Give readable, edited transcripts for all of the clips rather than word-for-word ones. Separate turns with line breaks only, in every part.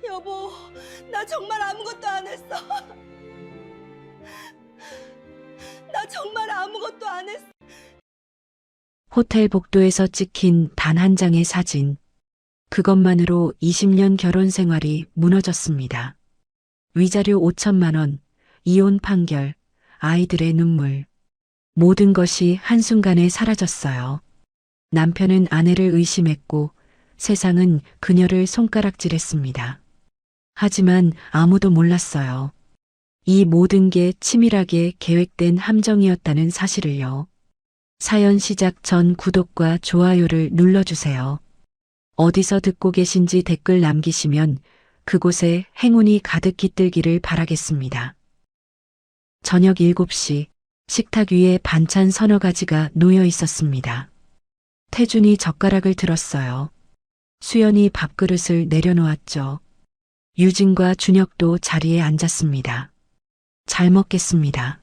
여보, 나 정말 아무것도 안 했어. 나 정말 아무것도 안 했어.
호텔 복도에서 찍힌 단 한 장의 사진. 그것만으로 20년 결혼 생활이 무너졌습니다. 위자료 5천만 원, 이혼 판결, 아이들의 눈물. 모든 것이 한순간에 사라졌어요. 남편은 아내를 의심했고 세상은 그녀를 손가락질했습니다. 하지만 아무도 몰랐어요. 이 모든 게 치밀하게 계획된 함정이었다는 사실을요. 사연 시작 전 구독과 좋아요를 눌러주세요. 어디서 듣고 계신지 댓글 남기시면 그곳에 행운이 가득 깃들기를 바라겠습니다. 저녁 7시 식탁 위에 반찬 서너 가지가 놓여 있었습니다. 태준이 젓가락을 들었어요. 수연이 밥그릇을 내려놓았죠. 유진과 준혁도 자리에 앉았습니다. 잘 먹겠습니다.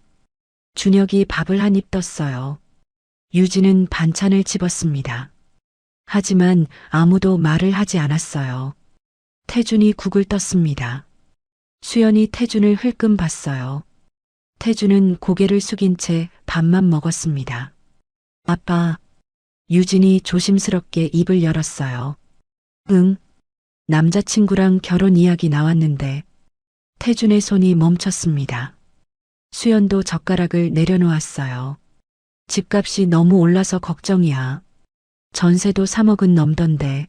준혁이 밥을 한 입 떴어요. 유진은 반찬을 집었습니다. 하지만 아무도 말을 하지 않았어요. 태준이 국을 떴습니다. 수연이 태준을 흘끔 봤어요. 태준은 고개를 숙인 채 밥만 먹었습니다. 아빠, 유진이 조심스럽게 입을 열었어요. 응, 남자친구랑 결혼 이야기 나왔는데. 태준의 손이 멈췄습니다. 수연도 젓가락을 내려놓았어요. 집값이 너무 올라서 걱정이야. 전세도 3억은 넘던데.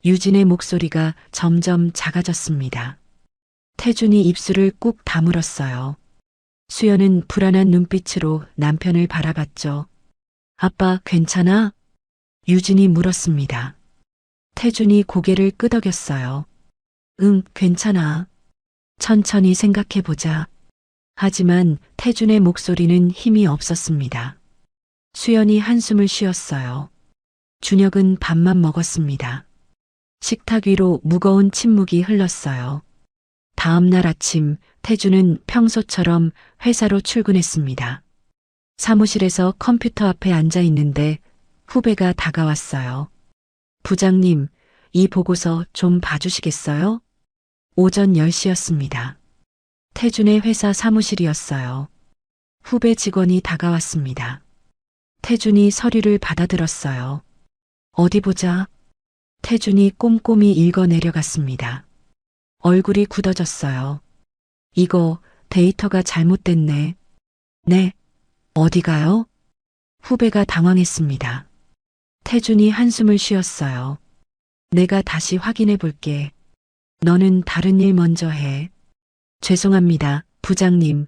유진의 목소리가 점점 작아졌습니다. 태준이 입술을 꾹 다물었어요. 수연은 불안한 눈빛으로 남편을 바라봤죠. 아빠, 괜찮아? 유진이 물었습니다. 태준이 고개를 끄덕였어요. 응, 괜찮아. 천천히 생각해보자. 하지만 태준의 목소리는 힘이 없었습니다. 수연이 한숨을 쉬었어요. 준혁은 밥만 먹었습니다. 식탁 위로 무거운 침묵이 흘렀어요. 다음 날 아침 태준은 평소처럼 회사로 출근했습니다. 사무실에서 컴퓨터 앞에 앉아 있는데 후배가 다가왔어요. 부장님, 이 보고서 좀 봐주시겠어요? 오전 10시였습니다. 태준의 회사 사무실이었어요. 후배 직원이 다가왔습니다. 태준이 서류를 받아들었어요. 어디 보자. 태준이 꼼꼼히 읽어 내려갔습니다. 얼굴이 굳어졌어요. 이거 데이터가 잘못됐네. 네. 어디가요? 후배가 당황했습니다. 태준이 한숨을 쉬었어요. 내가 다시 확인해 볼게. 너는 다른 일 먼저 해. 죄송합니다, 부장님.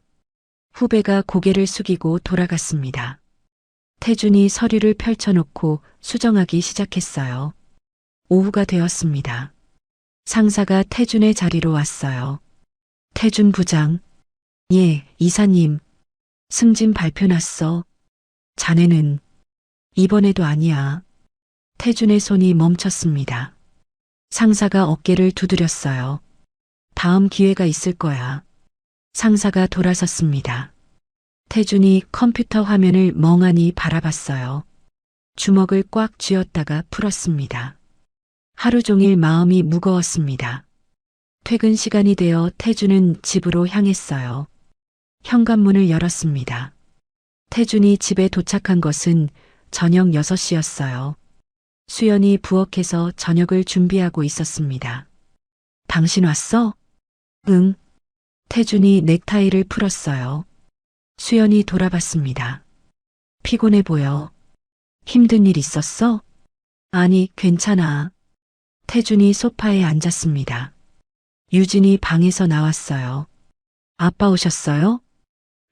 후배가 고개를 숙이고 돌아갔습니다. 태준이 서류를 펼쳐놓고 수정하기 시작했어요. 오후가 되었습니다. 상사가 태준의 자리로 왔어요. 태준 부장. 예, 이사님. 승진 발표 났어. 자네는 이번에도 아니야. 태준의 손이 멈췄습니다. 상사가 어깨를 두드렸어요. 다음 기회가 있을 거야. 상사가 돌아섰습니다. 태준이 컴퓨터 화면을 멍하니 바라봤어요. 주먹을 꽉 쥐었다가 풀었습니다. 하루 종일 마음이 무거웠습니다. 퇴근 시간이 되어 태준은 집으로 향했어요. 현관문을 열었습니다. 태준이 집에 도착한 것은 저녁 6시였어요. 수연이 부엌에서 저녁을 준비하고 있었습니다. 당신 왔어? 응. 태준이 넥타이를 풀었어요. 수연이 돌아봤습니다. 피곤해 보여. 힘든 일 있었어? 아니, 괜찮아. 태준이 소파에 앉았습니다. 유진이 방에서 나왔어요. 아빠 오셨어요?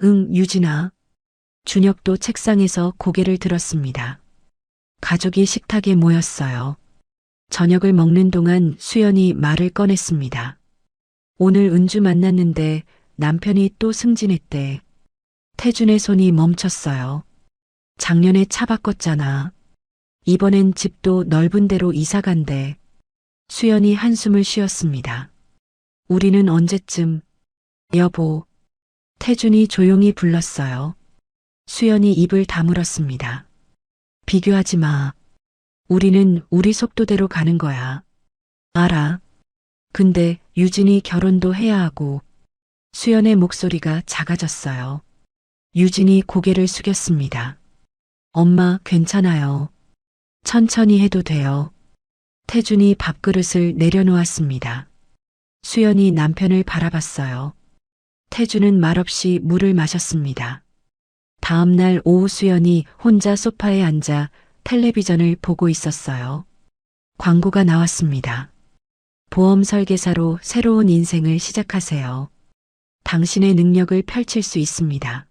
응, 유진아. 준혁도 책상에서 고개를 들었습니다. 가족이 식탁에 모였어요. 저녁을 먹는 동안 수연이 말을 꺼냈습니다. 오늘 은주 만났는데 남편이 또 승진했대. 태준의 손이 멈췄어요. 작년에 차 바꿨잖아. 이번엔 집도 넓은 데로 이사 간대. 수연이 한숨을 쉬었습니다. 우리는 언제쯤? 여보. 태준이 조용히 불렀어요. 수연이 입을 다물었습니다. 비교하지 마. 우리는 우리 속도대로 가는 거야. 알아. 근데 유진이 결혼도 해야 하고 수연의 목소리가 작아졌어요. 유진이 고개를 숙였습니다. 엄마, 괜찮아요. 천천히 해도 돼요. 태준이 밥그릇을 내려놓았습니다. 수연이 남편을 바라봤어요. 태준은 말없이 물을 마셨습니다. 다음 날 오후 수연이 혼자 소파에 앉아 텔레비전을 보고 있었어요. 광고가 나왔습니다. 보험 설계사로 새로운 인생을 시작하세요. 당신의 능력을 펼칠 수 있습니다.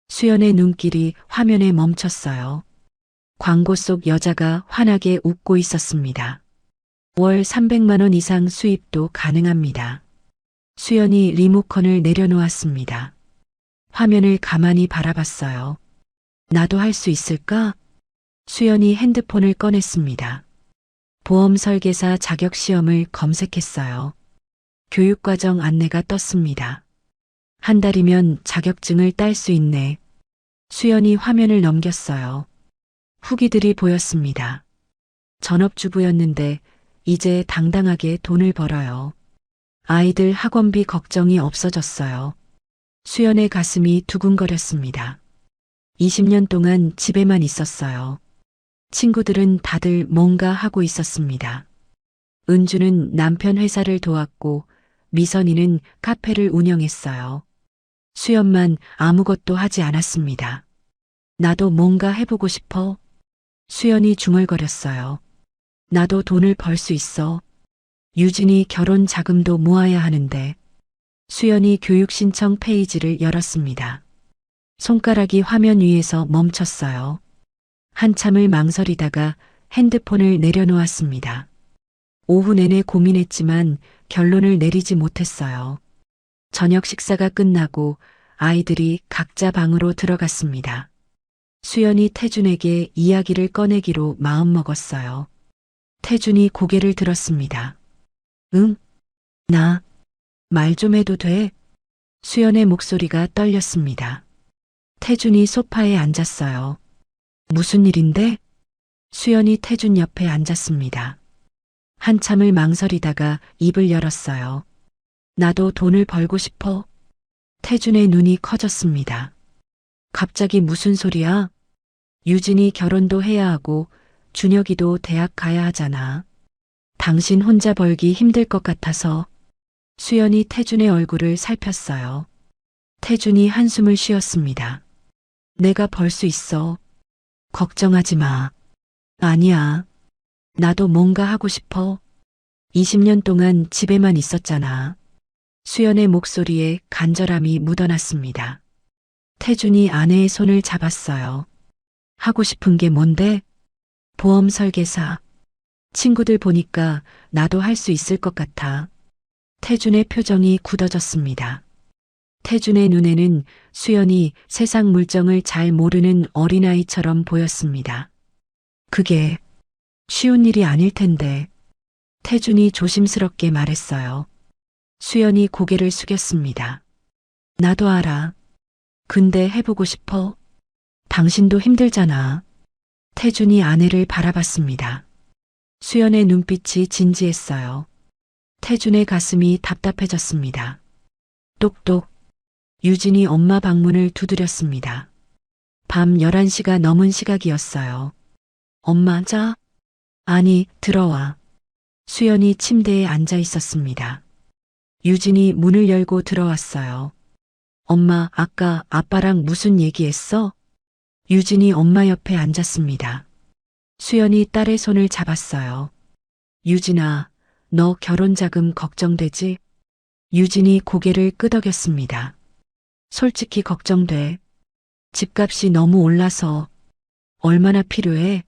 수연의 눈길이 화면에 멈췄어요. 광고 속 여자가 환하게 웃고 있었습니다. 월 300만 원 이상 수입도 가능합니다. 수연이 리모컨을 내려놓았습니다. 화면을 가만히 바라봤어요. 나도 할 수 있을까? 수연이 핸드폰을 꺼냈습니다. 보험 설계사 자격 시험을 검색했어요. 교육과정 안내가 떴습니다. 한 달이면 자격증을 딸 수 있네. 수연이 화면을 넘겼어요. 후기들이 보였습니다. 전업주부였는데 이제 당당하게 돈을 벌어요. 아이들 학원비 걱정이 없어졌어요. 수연의 가슴이 두근거렸습니다. 20년 동안 집에만 있었어요. 친구들은 다들 뭔가 하고 있었습니다. 은주는 남편 회사를 도왔고 미선이는 카페를 운영했어요. 수연만 아무것도 하지 않았습니다. 나도 뭔가 해보고 싶어. 수연이 중얼거렸어요. 나도 돈을 벌 수 있어. 유진이 결혼 자금도 모아야 하는데. 수연이 교육 신청 페이지를 열었습니다. 손가락이 화면 위에서 멈췄어요. 한참을 망설이다가 핸드폰을 내려놓았습니다. 오후 내내 고민했지만 결론을 내리지 못했어요. 저녁 식사가 끝나고 아이들이 각자 방으로 들어갔습니다. 수연이 태준에게 이야기를 꺼내기로 마음먹었어요. 태준이 고개를 들었습니다. 응? 나 말 좀 해도 돼? 수연의 목소리가 떨렸습니다. 태준이 소파에 앉았어요. 무슨 일인데? 수연이 태준 옆에 앉았습니다. 한참을 망설이다가 입을 열었어요. 나도 돈을 벌고 싶어. 태준의 눈이 커졌습니다. 갑자기 무슨 소리야? 유진이 결혼도 해야 하고 준혁이도 대학 가야 하잖아. 당신 혼자 벌기 힘들 것 같아서. 수연이 태준의 얼굴을 살폈어요. 태준이 한숨을 쉬었습니다. 내가 벌 수 있어. 걱정하지 마. 아니야. 나도 뭔가 하고 싶어. 20년 동안 집에만 있었잖아. 수연의 목소리에 간절함이 묻어났습니다. 태준이 아내의 손을 잡았어요. 하고 싶은 게 뭔데? 보험 설계사. 친구들 보니까 나도 할 수 있을 것 같아. 태준의 표정이 굳어졌습니다. 태준의 눈에는 수연이 세상 물정을 잘 모르는 어린아이처럼 보였습니다. 그게 쉬운 일이 아닐 텐데. 태준이 조심스럽게 말했어요. 수연이 고개를 숙였습니다. 나도 알아. 근데 해보고 싶어. 당신도 힘들잖아. 태준이 아내를 바라봤습니다. 수연의 눈빛이 진지했어요. 태준의 가슴이 답답해졌습니다. 똑똑. 유진이 엄마 방문을 두드렸습니다. 밤 11시가 넘은 시각이었어요. 엄마 자? 아니, 들어와. 수연이 침대에 앉아 있었습니다. 유진이 문을 열고 들어왔어요. 엄마, 아까 아빠랑 무슨 얘기했어? 유진이 엄마 옆에 앉았습니다. 수연이 딸의 손을 잡았어요. 유진아, 너 결혼 자금 걱정되지? 유진이 고개를 끄덕였습니다. 솔직히 걱정돼. 집값이 너무 올라서. 얼마나 필요해?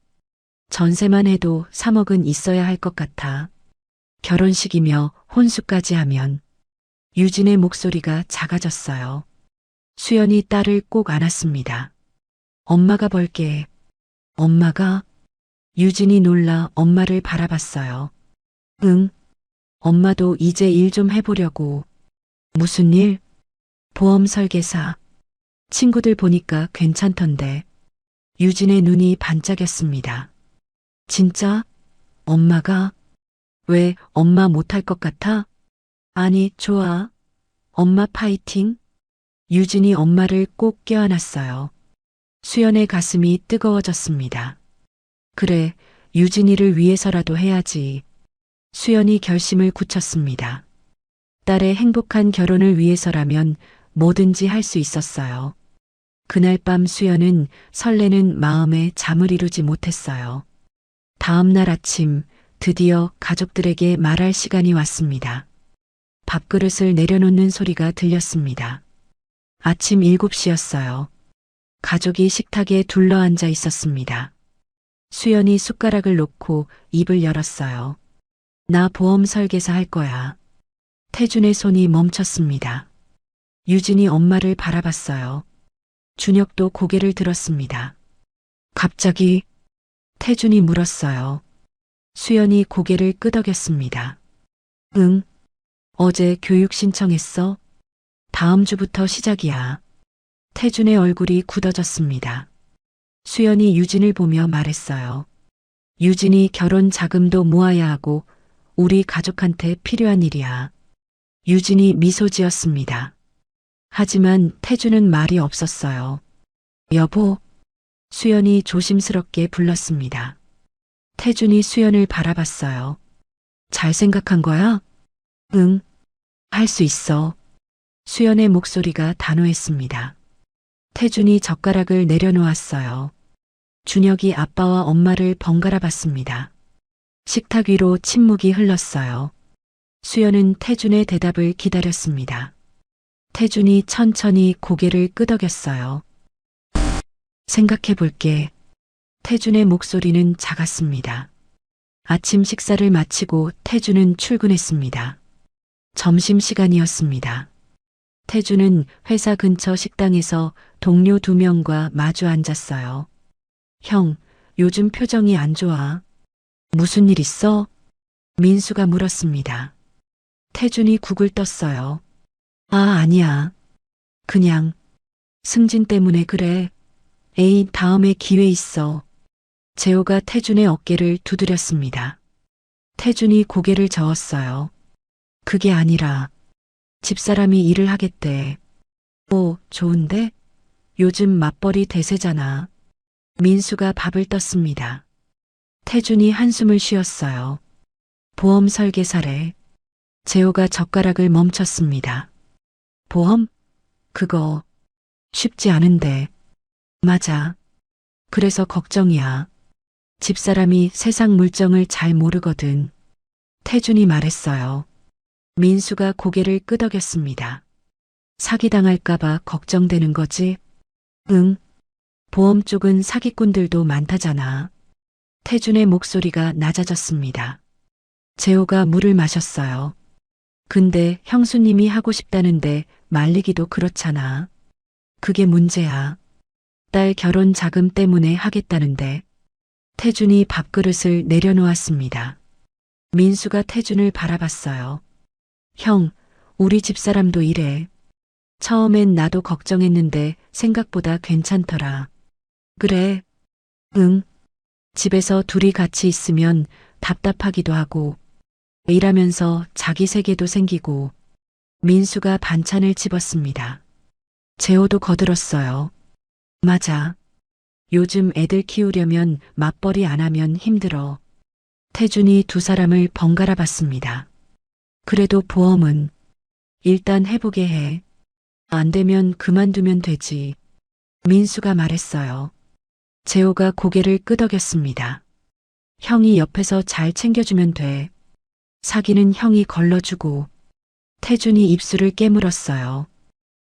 전세만 해도 3억은 있어야 할 것 같아. 결혼식이며 혼수까지 하면. 유진의 목소리가 작아졌어요. 수연이 딸을 꼭 안았습니다. 엄마가 벌게. 엄마가? 유진이 놀라 엄마를 바라봤어요. 응. 엄마도 이제 일 좀 해보려고. 무슨 일? 보험 설계사. 친구들 보니까 괜찮던데. 유진의 눈이 반짝였습니다. 진짜? 엄마가? 왜 엄마 못할 것 같아? 아니, 좋아. 엄마 파이팅. 유진이 엄마를 꼭 껴안았어요. 수연의 가슴이 뜨거워졌습니다. 그래, 유진이를 위해서라도 해야지. 수연이 결심을 굳혔습니다. 딸의 행복한 결혼을 위해서라면 뭐든지 할 수 있었어요. 그날 밤 수연은 설레는 마음에 잠을 이루지 못했어요. 다음 날 아침 드디어 가족들에게 말할 시간이 왔습니다. 밥그릇을 내려놓는 소리가 들렸습니다. 아침 7시였어요. 가족이 식탁에 둘러앉아 있었습니다. 수연이 숟가락을 놓고 입을 열었어요. 나 보험 설계사 할 거야. 태준의 손이 멈췄습니다. 유진이 엄마를 바라봤어요. 준혁도 고개를 들었습니다. 갑자기 태준이 물었어요. 수연이 고개를 끄덕였습니다. 응. 어제 교육 신청했어? 다음 주부터 시작이야. 태준의 얼굴이 굳어졌습니다. 수연이 유진을 보며 말했어요. 유진이 결혼 자금도 모아야 하고 우리 가족한테 필요한 일이야. 유진이 미소 지었습니다. 하지만 태준은 말이 없었어요. 여보, 수연이 조심스럽게 불렀습니다. 태준이 수연을 바라봤어요. 잘 생각한 거야? 응, 할 수 있어. 수연의 목소리가 단호했습니다. 태준이 젓가락을 내려놓았어요. 준혁이 아빠와 엄마를 번갈아 봤습니다. 식탁 위로 침묵이 흘렀어요. 수연은 태준의 대답을 기다렸습니다. 태준이 천천히 고개를 끄덕였어요. 생각해 볼게. 태준의 목소리는 작았습니다. 아침 식사를 마치고 태준은 출근했습니다. 점심시간이었습니다. 태준은 회사 근처 식당에서 동료 2명과 마주 앉았어요. 형, 요즘 표정이 안 좋아. 무슨 일 있어? 민수가 물었습니다. 태준이 국을 떴어요. 아, 아니야. 그냥 승진 때문에 그래. 에이, 다음에 기회 있어. 재호가 태준의 어깨를 두드렸습니다. 태준이 고개를 저었어요. 그게 아니라 집사람이 일을 하겠대. 오, 좋은데? 요즘 맞벌이 대세잖아. 민수가 밥을 떴습니다. 태준이 한숨을 쉬었어요. 보험 설계사래. 재호가 젓가락을 멈췄습니다. 보험? 그거 쉽지 않은데. 맞아. 그래서 걱정이야. 집사람이 세상 물정을 잘 모르거든. 태준이 말했어요. 민수가 고개를 끄덕였습니다. 사기당할까봐 걱정되는 거지? 응. 보험 쪽은 사기꾼들도 많다잖아. 태준의 목소리가 낮아졌습니다. 재호가 물을 마셨어요. 근데 형수님이 하고 싶다는데 말리기도 그렇잖아. 그게 문제야. 딸 결혼 자금 때문에 하겠다는데. 태준이 밥그릇을 내려놓았습니다. 민수가 태준을 바라봤어요. 형, 우리 집사람도 이래. 처음엔 나도 걱정했는데 생각보다 괜찮더라. 그래. 응. 집에서 둘이 같이 있으면 답답하기도 하고 일하면서 자기 세계도 생기고. 민수가 반찬을 집었습니다. 재호도 거들었어요. 맞아. 요즘 애들 키우려면 맞벌이 안 하면 힘들어. 태준이 두 사람을 번갈아 봤습니다. 그래도 보험은 일단 해보게 해. 안 되면 그만두면 되지. 민수가 말했어요. 재호가 고개를 끄덕였습니다. 형이 옆에서 잘 챙겨주면 돼. 사기는 형이 걸러주고. 태준이 입술을 깨물었어요.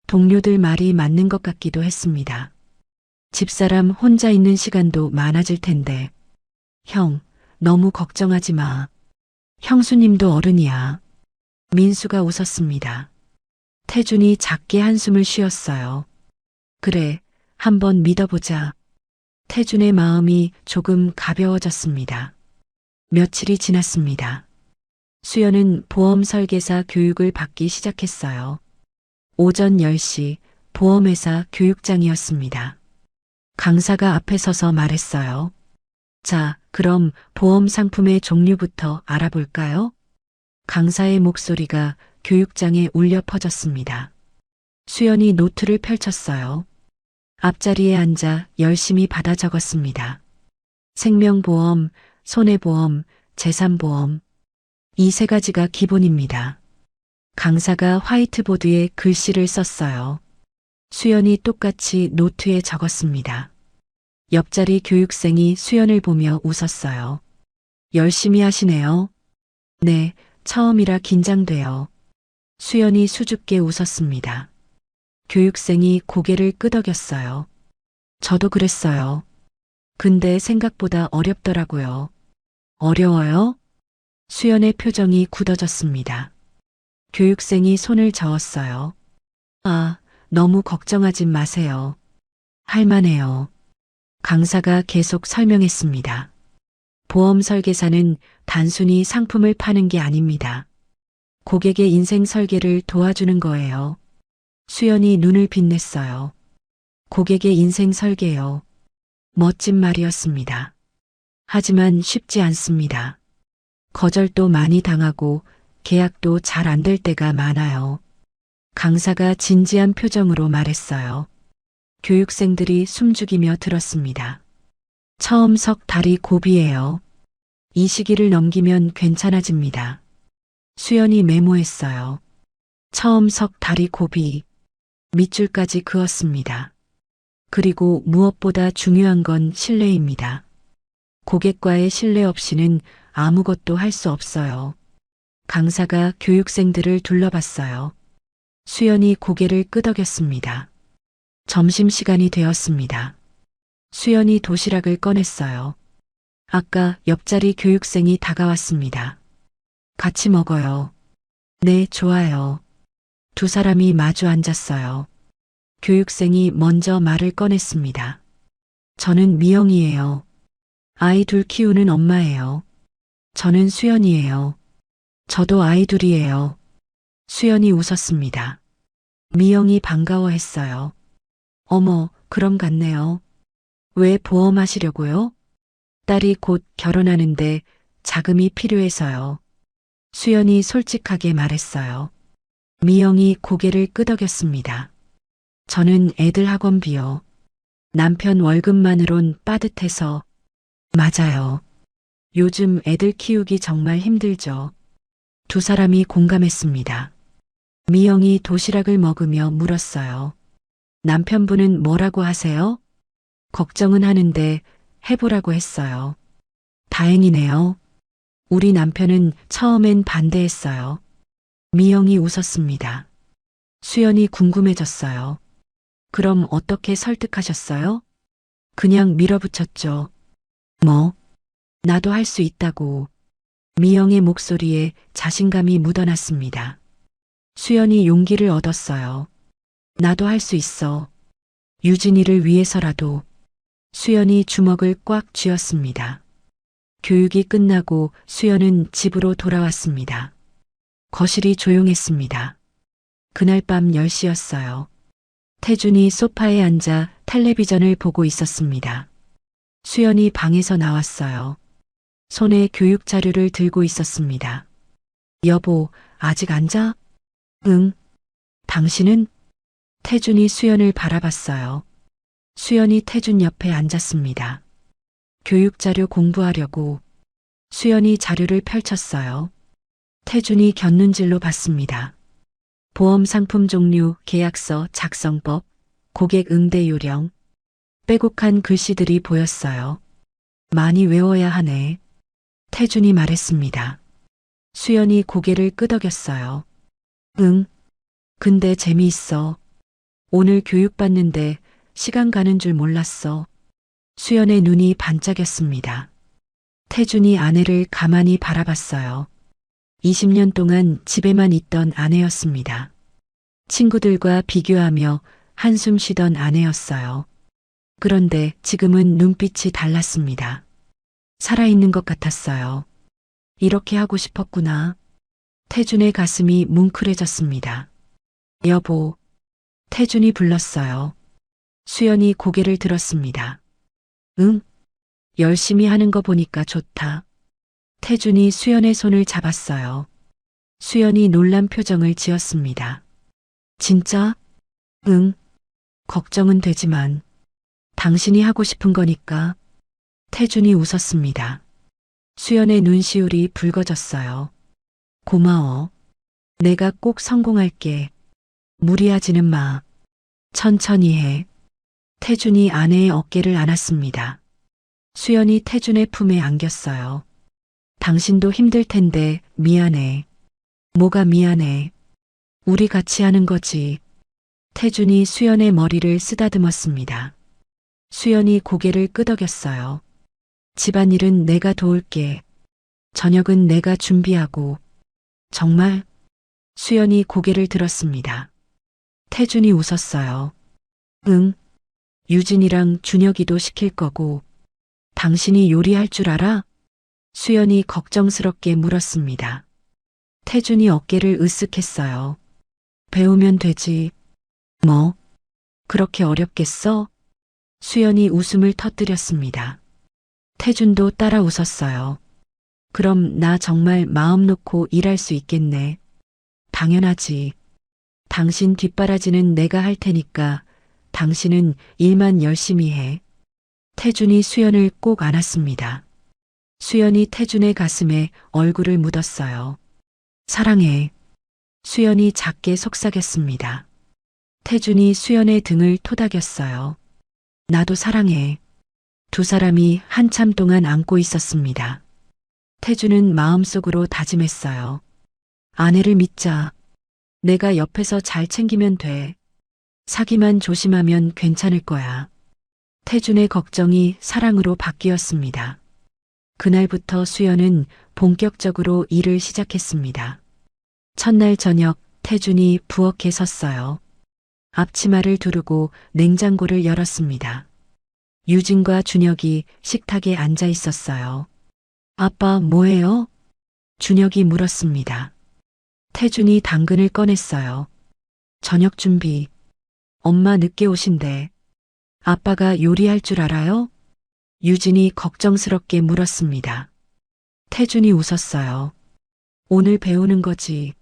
동료들 말이 맞는 것 같기도 했습니다. 집사람 혼자 있는 시간도 많아질 텐데. 형, 너무 걱정하지 마. 형수님도 어른이야. 민수가 웃었습니다. 태준이 작게 한숨을 쉬었어요. 그래, 한번 믿어보자. 태준의 마음이 조금 가벼워졌습니다. 며칠이 지났습니다. 수연은 보험 설계사 교육을 받기 시작했어요. 오전 10시 보험회사 교육장이었습니다. 강사가 앞에 서서 말했어요. 자, 그럼 보험 상품의 종류부터 알아볼까요? 강사의 목소리가 교육장에 울려 퍼졌습니다. 수연이 노트를 펼쳤어요. 앞자리에 앉아 열심히 받아 적었습니다. 생명보험, 손해보험, 재산보험. 이 세 가지가 기본입니다. 강사가 화이트보드에 글씨를 썼어요. 수연이 똑같이 노트에 적었습니다. 옆자리 교육생이 수연을 보며 웃었어요. 열심히 하시네요. 네, 처음이라 긴장돼요. 수연이 수줍게 웃었습니다. 교육생이 고개를 끄덕였어요. 저도 그랬어요. 근데 생각보다 어렵더라고요. 어려워요? 수연의 표정이 굳어졌습니다. 교육생이 손을 저었어요. 아, 너무 걱정하지 마세요. 할만해요. 강사가 계속 설명했습니다. 보험 설계사는 단순히 상품을 파는 게 아닙니다. 고객의 인생 설계를 도와주는 거예요. 수연이 눈을 빛냈어요. 고객의 인생 설계요. 멋진 말이었습니다. 하지만 쉽지 않습니다. 거절도 많이 당하고 계약도 잘 안 될 때가 많아요. 강사가 진지한 표정으로 말했어요. 교육생들이 숨죽이며 들었습니다. 처음 석 달이 고비예요. 이 시기를 넘기면 괜찮아집니다. 수연이 메모했어요. 처음 석 달이 고비. 밑줄까지 그었습니다. 그리고 무엇보다 중요한 건 신뢰입니다. 고객과의 신뢰 없이는 아무것도 할 수 없어요. 강사가 교육생들을 둘러봤어요. 수연이 고개를 끄덕였습니다. 점심시간이 되었습니다. 수연이 도시락을 꺼냈어요. 아까 옆자리 교육생이 다가왔습니다. 같이 먹어요. 네, 좋아요. 두 사람이 마주 앉았어요. 교육생이 먼저 말을 꺼냈습니다. 저는 미영이에요. 아이 둘 키우는 엄마예요. 저는 수연이에요. 저도 아이 둘이에요. 수연이 웃었습니다. 미영이 반가워했어요. 어머, 그럼 같네요. 왜 보험하시려고요? 딸이 곧 결혼하는데 자금이 필요해서요. 수연이 솔직하게 말했어요. 미영이 고개를 끄덕였습니다. 저는 애들 학원비요. 남편 월급만으론 빠듯해서. 맞아요. 요즘 애들 키우기 정말 힘들죠. 두 사람이 공감했습니다. 미영이 도시락을 먹으며 물었어요. 남편분은 뭐라고 하세요? 걱정은 하는데 해보라고 했어요. 다행이네요. 우리 남편은 처음엔 반대했어요. 미영이 웃었습니다. 수연이 궁금해졌어요. 그럼 어떻게 설득하셨어요? 그냥 밀어붙였죠. 뭐? 나도 할 수 있다고. 미영의 목소리에 자신감이 묻어났습니다. 수연이 용기를 얻었어요. 나도 할 수 있어. 유진이를 위해서라도. 수연이 주먹을 꽉 쥐었습니다. 교육이 끝나고 수연은 집으로 돌아왔습니다. 거실이 조용했습니다. 그날 밤 10시였어요. 태준이 소파에 앉아 텔레비전을 보고 있었습니다. 수연이 방에서 나왔어요. 손에 교육 자료를 들고 있었습니다. 여보, 아직 안 자? 응. 당신은? 태준이 수연을 바라봤어요. 수연이 태준 옆에 앉았습니다. 교육 자료 공부하려고. 수연이 자료를 펼쳤어요. 태준이 곁눈질로 봤습니다. 보험 상품 종류, 계약서, 작성법, 고객 응대 요령. 빼곡한 글씨들이 보였어요. 많이 외워야 하네. 태준이 말했습니다. 수연이 고개를 끄덕였어요. 응. 근데 재미있어. 오늘 교육받는데 시간 가는 줄 몰랐어. 수연의 눈이 반짝였습니다. 태준이 아내를 가만히 바라봤어요. 20년 동안 집에만 있던 아내였습니다. 친구들과 비교하며 한숨 쉬던 아내였어요. 그런데 지금은 눈빛이 달랐습니다. 살아있는 것 같았어요. 이렇게 하고 싶었구나. 태준의 가슴이 뭉클해졌습니다. 여보. 태준이 불렀어요. 수연이 고개를 들었습니다. 응? 열심히 하는 거 보니까 좋다. 태준이 수연의 손을 잡았어요. 수연이 놀란 표정을 지었습니다. 진짜? 응. 걱정은 되지만 당신이 하고 싶은 거니까. 태준이 웃었습니다. 수연의 눈시울이 붉어졌어요. 고마워. 내가 꼭 성공할게. 무리하지는 마. 천천히 해. 태준이 아내의 어깨를 안았습니다. 수연이 태준의 품에 안겼어요. 당신도 힘들 텐데 미안해. 뭐가 미안해. 우리 같이 하는 거지. 태준이 수연의 머리를 쓰다듬었습니다. 수연이 고개를 끄덕였어요. 집안일은 내가 도울게. 저녁은 내가 준비하고. 정말? 수연이 고개를 들었습니다. 태준이 웃었어요. 응. 유진이랑 준혁이도 시킬 거고. 당신이 요리할 줄 알아? 수연이 걱정스럽게 물었습니다. 태준이 어깨를 으쓱했어요. 배우면 되지. 뭐? 그렇게 어렵겠어? 수연이 웃음을 터뜨렸습니다. 태준도 따라 웃었어요. 그럼 나 정말 마음 놓고 일할 수 있겠네. 당연하지. 당신 뒷바라지는 내가 할 테니까 당신은 일만 열심히 해. 태준이 수연을 꼭 안았습니다. 수연이 태준의 가슴에 얼굴을 묻었어요. 사랑해. 수연이 작게 속삭였습니다. 태준이 수연의 등을 토닥였어요. 나도 사랑해. 두 사람이 한참 동안 안고 있었습니다. 태준은 마음속으로 다짐했어요. 아내를 믿자. 내가 옆에서 잘 챙기면 돼. 사기만 조심하면 괜찮을 거야. 태준의 걱정이 사랑으로 바뀌었습니다. 그날부터 수연은 본격적으로 일을 시작했습니다. 첫날 저녁 태준이 부엌에 섰어요. 앞치마를 두르고 냉장고를 열었습니다. 유진과 준혁이 식탁에 앉아 있었어요. 아빠 뭐해요? 준혁이 물었습니다. 태준이 당근을 꺼냈어요. 저녁 준비. 엄마 늦게 오신대. 아빠가 요리할 줄 알아요? 유진이 걱정스럽게 물었습니다. 태준이 웃었어요. 오늘 배우는 거지.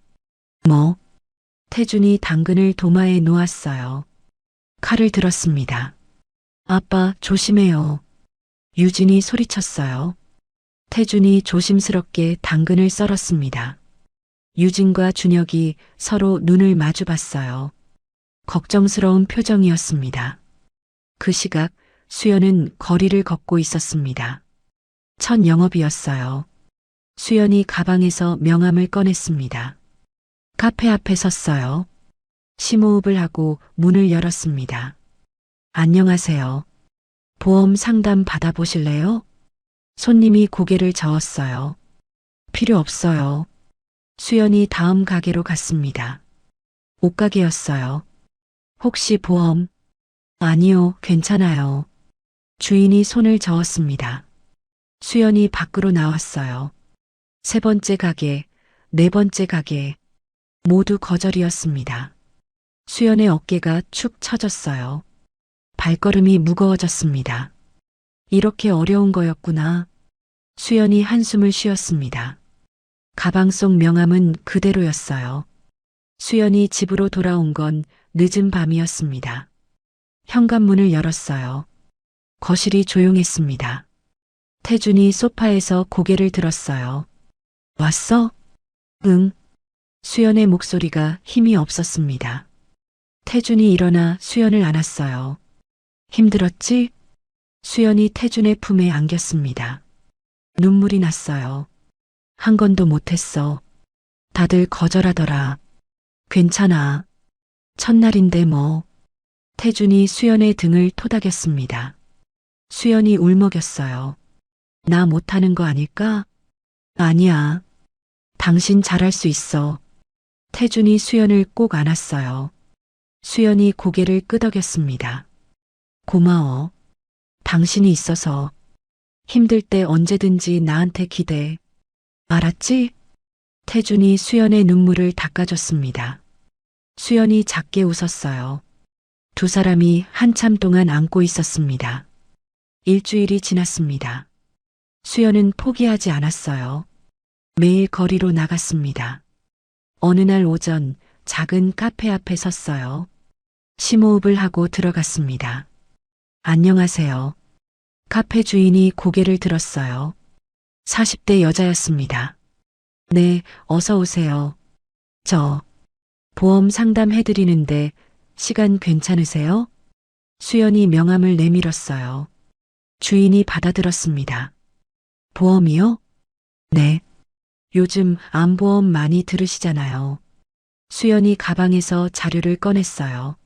뭐? 태준이 당근을 도마에 놓았어요. 칼을 들었습니다. 아빠 조심해요. 유진이 소리쳤어요. 태준이 조심스럽게 당근을 썰었습니다. 유진과 준혁이 서로 눈을 마주 봤어요. 걱정스러운 표정이었습니다. 그 시각 수연은 거리를 걷고 있었습니다. 첫 영업이었어요. 수연이 가방에서 명함을 꺼냈습니다. 카페 앞에 섰어요. 심호흡을 하고 문을 열었습니다. 안녕하세요. 보험 상담 받아보실래요? 손님이 고개를 저었어요. 필요 없어요. 수연이 다음 가게로 갔습니다. 옷가게였어요. 혹시 보험? 아니요, 괜찮아요. 주인이 손을 저었습니다. 수연이 밖으로 나왔어요. 세 번째 가게, 네 번째 가게, 모두 거절이었습니다. 수연의 어깨가 축 처졌어요. 발걸음이 무거워졌습니다. 이렇게 어려운 거였구나. 수연이 한숨을 쉬었습니다. 가방 속 명함은 그대로였어요. 수연이 집으로 돌아온 건 늦은 밤이었습니다. 현관문을 열었어요. 거실이 조용했습니다. 태준이 소파에서 고개를 들었어요. 왔어? 응. 수연의 목소리가 힘이 없었습니다. 태준이 일어나 수연을 안았어요. 힘들었지? 수연이 태준의 품에 안겼습니다. 눈물이 났어요. 한 건도 못했어. 다들 거절하더라. 괜찮아. 첫날인데 뭐. 태준이 수연의 등을 토닥였습니다. 수연이 울먹였어요. 나 못하는 거 아닐까? 아니야. 당신 잘할 수 있어. 태준이 수연을 꼭 안았어요. 수연이 고개를 끄덕였습니다. 고마워. 당신이 있어서. 힘들 때 언제든지 나한테 기대. 알았지? 태준이 수연의 눈물을 닦아줬습니다. 수연이 작게 웃었어요. 두 사람이 한참 동안 안고 있었습니다. 일주일이 지났습니다. 수연은 포기하지 않았어요. 매일 거리로 나갔습니다. 어느 날 오전 작은 카페 앞에 섰어요. 심호흡을 하고 들어갔습니다. 안녕하세요. 카페 주인이 고개를 들었어요. 40대 여자였습니다. 네, 어서 오세요. 저 보험 상담해드리는데 시간 괜찮으세요? 수연이 명함을 내밀었어요. 주인이 받아들었습니다. 보험이요? 네. 요즘 암보험 많이 들으시잖아요. 수연이 가방에서 자료를 꺼냈어요.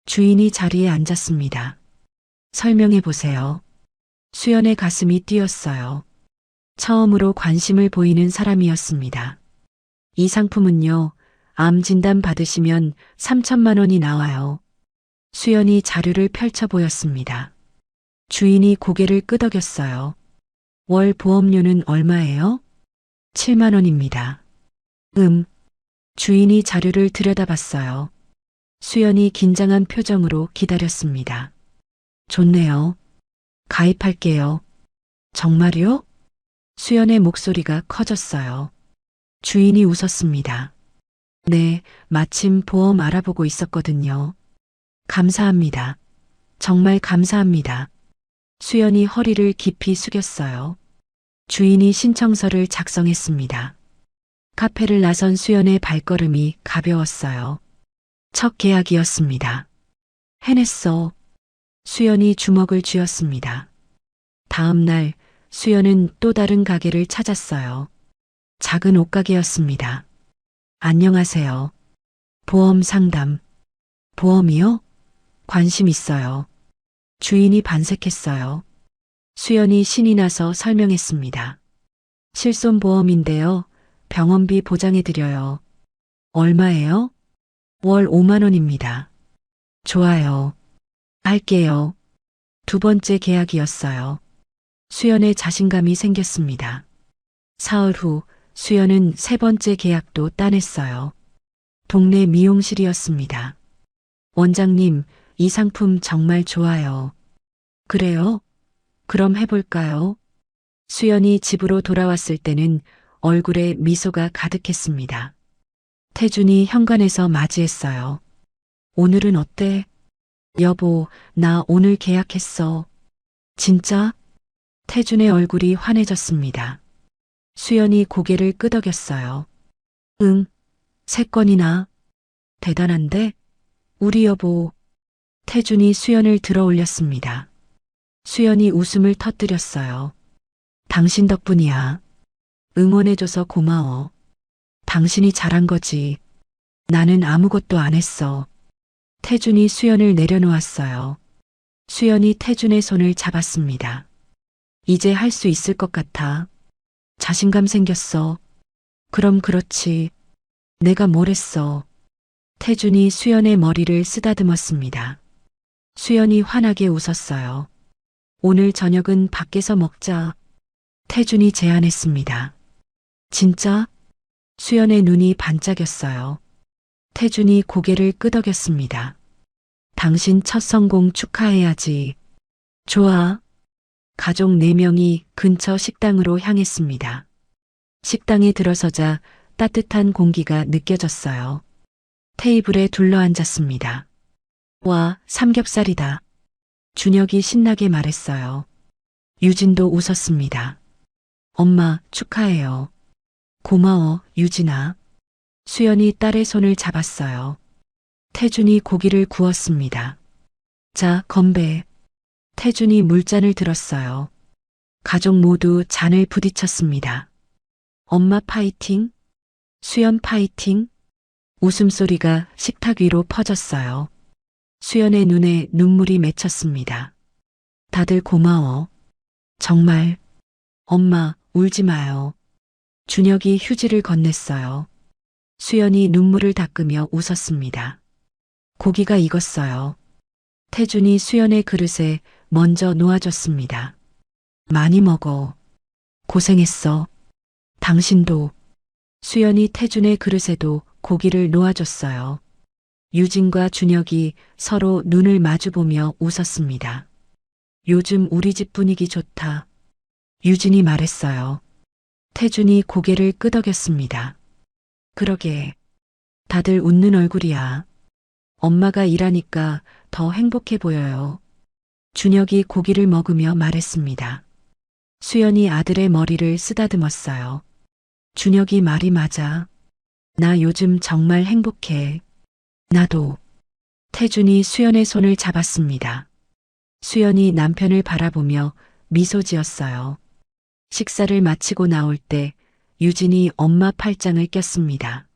주인이 자리에 앉았습니다. 설명해 보세요. 수연의 가슴이 뛰었어요. 처음으로 관심을 보이는 사람이었습니다. 이 상품은요, 암 진단 받으시면 3천만 원이 나와요. 수연이 자료를 펼쳐 보였습니다. 주인이 고개를 끄덕였어요. 월 보험료는 얼마예요? 7만 원입니다. 주인이 자료를 들여다봤어요. 수연이 긴장한 표정으로 기다렸습니다. 좋네요. 가입할게요. 정말요? 수연의 목소리가 커졌어요. 주인이 웃었습니다. 네, 마침 보험 알아보고 있었거든요. 감사합니다. 정말 감사합니다. 수연이 허리를 깊이 숙였어요. 주인이 신청서를 작성했습니다. 카페를 나선 수연의 발걸음이 가벼웠어요. 첫 계약이었습니다. 해냈어. 수연이 주먹을 쥐었습니다. 다음 날 수연은 또 다른 가게를 찾았어요. 작은 옷가게였습니다. 안녕하세요. 보험 상담. 보험이요? 관심 있어요. 주인이 반색했어요. 수연이 신이 나서 설명했습니다. 실손보험인데요. 병원비 보장해드려요. 얼마예요? 월 5만 원입니다. 좋아요. 할게요. 두 번째 계약이었어요. 수연의 자신감이 생겼습니다. 사흘 후 수연은 세 번째 계약도 따냈어요. 동네 미용실이었습니다. 원장님, 이 상품 정말 좋아요. 그래요? 그럼 해볼까요? 수연이 집으로 돌아왔을 때는 얼굴에 미소가 가득했습니다. 태준이 현관에서 맞이했어요. 오늘은 어때? 여보, 나 오늘 계약했어. 진짜? 태준의 얼굴이 환해졌습니다. 수연이 고개를 끄덕였어요. 응, 3건이나. 대단한데? 우리 여보. 태준이 수연을 들어 올렸습니다. 수연이 웃음을 터뜨렸어요. 당신 덕분이야. 응원해줘서 고마워. 당신이 잘한 거지. 나는 아무것도 안 했어. 태준이 수연을 내려놓았어요. 수연이 태준의 손을 잡았습니다. 이제 할 수 있을 것 같아. 자신감 생겼어. 그럼 그렇지. 내가 뭘 했어. 태준이 수연의 머리를 쓰다듬었습니다. 수연이 환하게 웃었어요. 오늘 저녁은 밖에서 먹자. 태준이 제안했습니다. 진짜? 수연의 눈이 반짝였어요. 태준이 고개를 끄덕였습니다. 당신 첫 성공 축하해야지. 좋아. 가족 4명이 근처 식당으로 향했습니다. 식당에 들어서자 따뜻한 공기가 느껴졌어요. 테이블에 둘러앉았습니다. 와, 삼겹살이다. 준혁이 신나게 말했어요. 유진도 웃었습니다. 엄마, 축하해요. 고마워, 유진아. 수연이 딸의 손을 잡았어요. 태준이 고기를 구웠습니다. 자, 건배. 태준이 물잔을 들었어요. 가족 모두 잔을 부딪혔습니다. 엄마 파이팅. 수연 파이팅. 웃음소리가 식탁 위로 퍼졌어요. 수연의 눈에 눈물이 맺혔습니다. 다들 고마워. 정말. 엄마, 울지 마요. 준혁이 휴지를 건넸어요. 수연이 눈물을 닦으며 웃었습니다. 고기가 익었어요. 태준이 수연의 그릇에 먼저 놓아줬습니다. 많이 먹어. 고생했어. 당신도. 수연이 태준의 그릇에도 고기를 놓아줬어요. 유진과 준혁이 서로 눈을 마주보며 웃었습니다. 요즘 우리 집 분위기 좋다. 유진이 말했어요. 태준이 고개를 끄덕였습니다. 그러게, 다들 웃는 얼굴이야. 엄마가 일하니까 더 행복해 보여요. 준혁이 고기를 먹으며 말했습니다. 수연이 아들의 머리를 쓰다듬었어요. 준혁이 말이 맞아. 나 요즘 정말 행복해. 나도. 태준이 수연의 손을 잡았습니다. 수연이 남편을 바라보며 미소 지었어요. 식사를 마치고 나올 때 유진이 엄마 팔짱을 꼈습니다.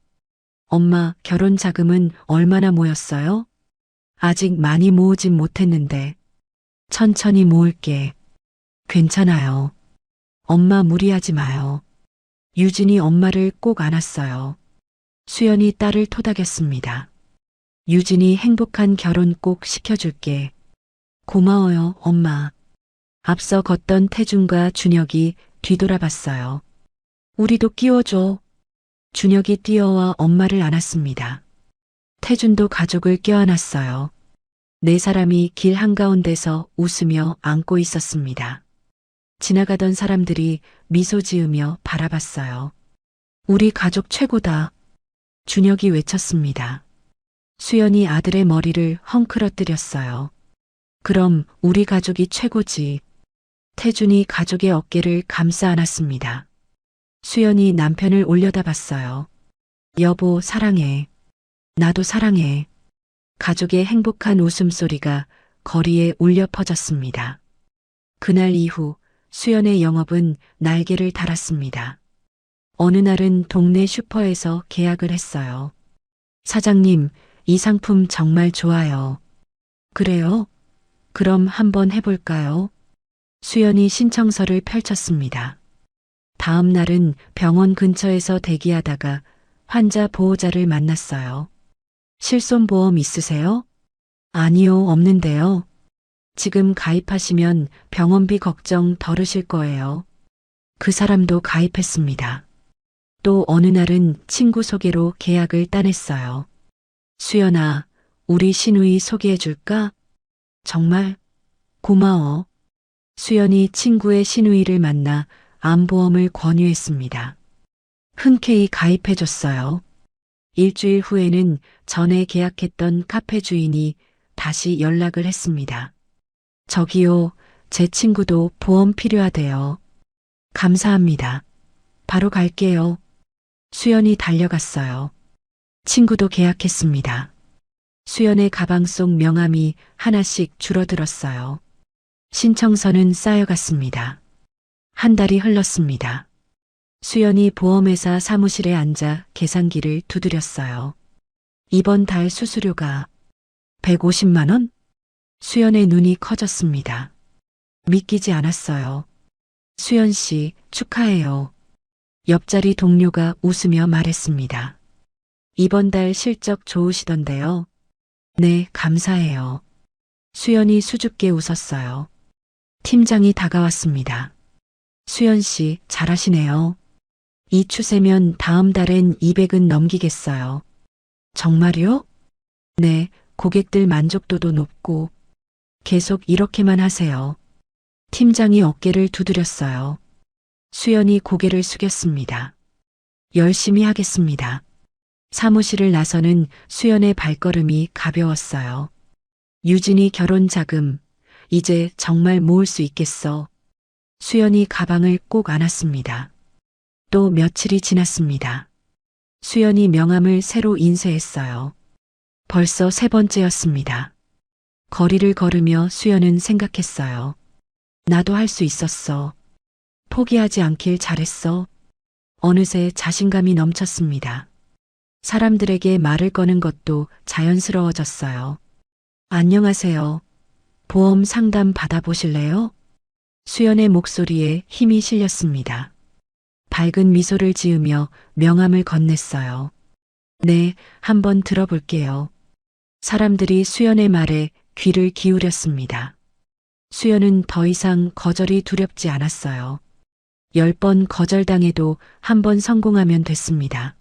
엄마, 결혼 자금은 얼마나 모였어요? 아직 많이 모으진 못했는데. 천천히 모을게. 괜찮아요. 엄마 무리하지 마요. 유진이 엄마를 꼭 안았어요. 수연이 딸을 토닥였습니다. 유진이 행복한 결혼 꼭 시켜줄게. 고마워요, 엄마. 앞서 걷던 태준과 준혁이 뒤돌아봤어요. 우리도 끼워줘. 준혁이 뛰어와 엄마를 안았습니다. 태준도 가족을 껴안았어요. 네 사람이 길 한가운데서 웃으며 안고 있었습니다. 지나가던 사람들이 미소 지으며 바라봤어요. 우리 가족 최고다. 준혁이 외쳤습니다. 수연이 아들의 머리를 헝클어뜨렸어요. 그럼 우리 가족이 최고지. 태준이 가족의 어깨를 감싸 안았습니다. 수연이 남편을 올려다봤어요. 여보, 사랑해. 나도 사랑해. 가족의 행복한 웃음소리가 거리에 울려 퍼졌습니다. 그날 이후 수연의 영업은 날개를 달았습니다. 어느 날은 동네 슈퍼에서 계약을 했어요. 사장님, 이 상품 정말 좋아요. 그래요? 그럼 한번 해볼까요? 수연이 신청서를 펼쳤습니다. 다음 날은 병원 근처에서 대기하다가 환자 보호자를 만났어요. 실손보험 있으세요? 아니요, 없는데요. 지금 가입하시면 병원비 걱정 덜으실 거예요. 그 사람도 가입했습니다. 또 어느 날은 친구 소개로 계약을 따냈어요. 수연아, 우리 시누이 소개해 줄까? 정말? 고마워. 수연이 친구의 시누이를 만나 암보험을 권유했습니다. 흔쾌히 가입해 줬어요. 일주일 후에는 전에 계약했던 카페 주인이 다시 연락을 했습니다. 저기요, 제 친구도 보험 필요하대요. 감사합니다. 바로 갈게요. 수연이 달려갔어요. 친구도 계약했습니다. 수연의 가방 속 명함이 하나씩 줄어들었어요. 신청서는 쌓여갔습니다. 한 달이 흘렀습니다. 수연이 보험회사 사무실에 앉아 계산기를 두드렸어요. 이번 달 수수료가 150만 원? 수연의 눈이 커졌습니다. 믿기지 않았어요. 수연 씨, 축하해요. 옆자리 동료가 웃으며 말했습니다. 이번 달 실적 좋으시던데요. 네, 감사해요. 수연이 수줍게 웃었어요. 팀장이 다가왔습니다. 수연 씨, 잘하시네요. 이 추세면 다음 달엔 200은 넘기겠어요. 정말요? 네, 고객들 만족도도 높고. 계속 이렇게만 하세요. 팀장이 어깨를 두드렸어요. 수연이 고개를 숙였습니다. 열심히 하겠습니다. 사무실을 나서는 수연의 발걸음이 가벼웠어요. 유진이 결혼 자금, 이제 정말 모을 수 있겠어. 수연이 가방을 꼭 안았습니다. 또 며칠이 지났습니다. 수연이 명함을 새로 인쇄했어요. 벌써 세 번째였습니다. 거리를 걸으며 수연은 생각했어요. 나도 할 수 있었어. 포기하지 않길 잘했어. 어느새 자신감이 넘쳤습니다. 사람들에게 말을 거는 것도 자연스러워졌어요. 안녕하세요. 보험 상담 받아보실래요? 수연의 목소리에 힘이 실렸습니다. 밝은 미소를 지으며 명함을 건넸어요. 네, 한번 들어볼게요. 사람들이 수연의 말에 귀를 기울였습니다. 수연은 더 이상 거절이 두렵지 않았어요. 10번 거절당해도 한 번 성공하면 됐습니다.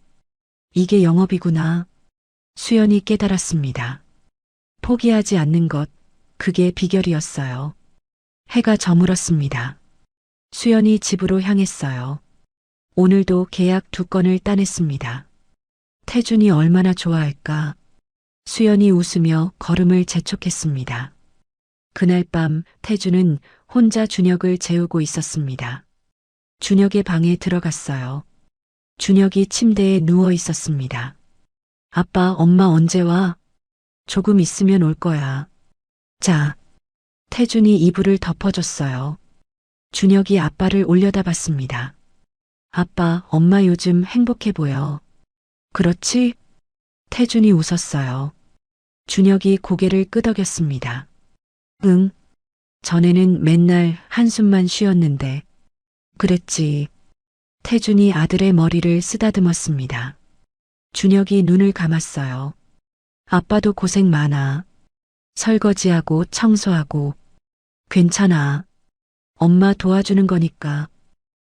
이게 영업이구나. 수연이 깨달았습니다. 포기하지 않는 것, 그게 비결이었어요. 해가 저물었습니다. 수연이 집으로 향했어요. 오늘도 계약 2건을 따냈습니다. 태준이 얼마나 좋아할까. 수연이 웃으며 걸음을 재촉했습니다. 그날 밤 태준은 혼자 준혁을 재우고 있었습니다. 준혁의 방에 들어갔어요. 준혁이 침대에 누워 있었습니다. 아빠, 엄마 언제 와? 조금 있으면 올 거야. 자, 태준이 이불을 덮어줬어요. 준혁이 아빠를 올려다봤습니다. 아빠, 엄마 요즘 행복해 보여. 그렇지? 태준이 웃었어요. 준혁이 고개를 끄덕였습니다. 응. 전에는 맨날 한숨만 쉬었는데. 그랬지. 태준이 아들의 머리를 쓰다듬었습니다. 준혁이 눈을 감았어요. 아빠도 고생 많아. 설거지하고 청소하고. 괜찮아. 엄마 도와주는 거니까.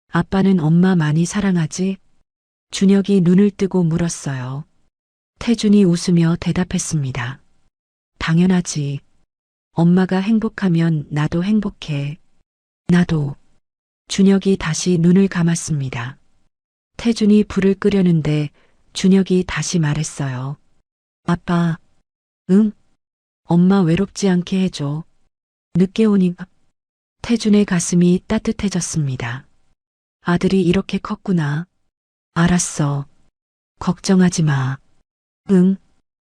아빠는 엄마 많이 사랑하지? 준혁이 눈을 뜨고 물었어요. 태준이 웃으며 대답했습니다. 당연하지. 엄마가 행복하면 나도 행복해. 나도. 준혁이 다시 눈을 감았습니다. 태준이 불을 끄려는데 준혁이 다시 말했어요. 아빠, 응? 엄마 외롭지 않게 해줘. 늦게 오니. 태준의 가슴이 따뜻해졌습니다. 아들이 이렇게 컸구나. 알았어. 걱정하지 마. 응.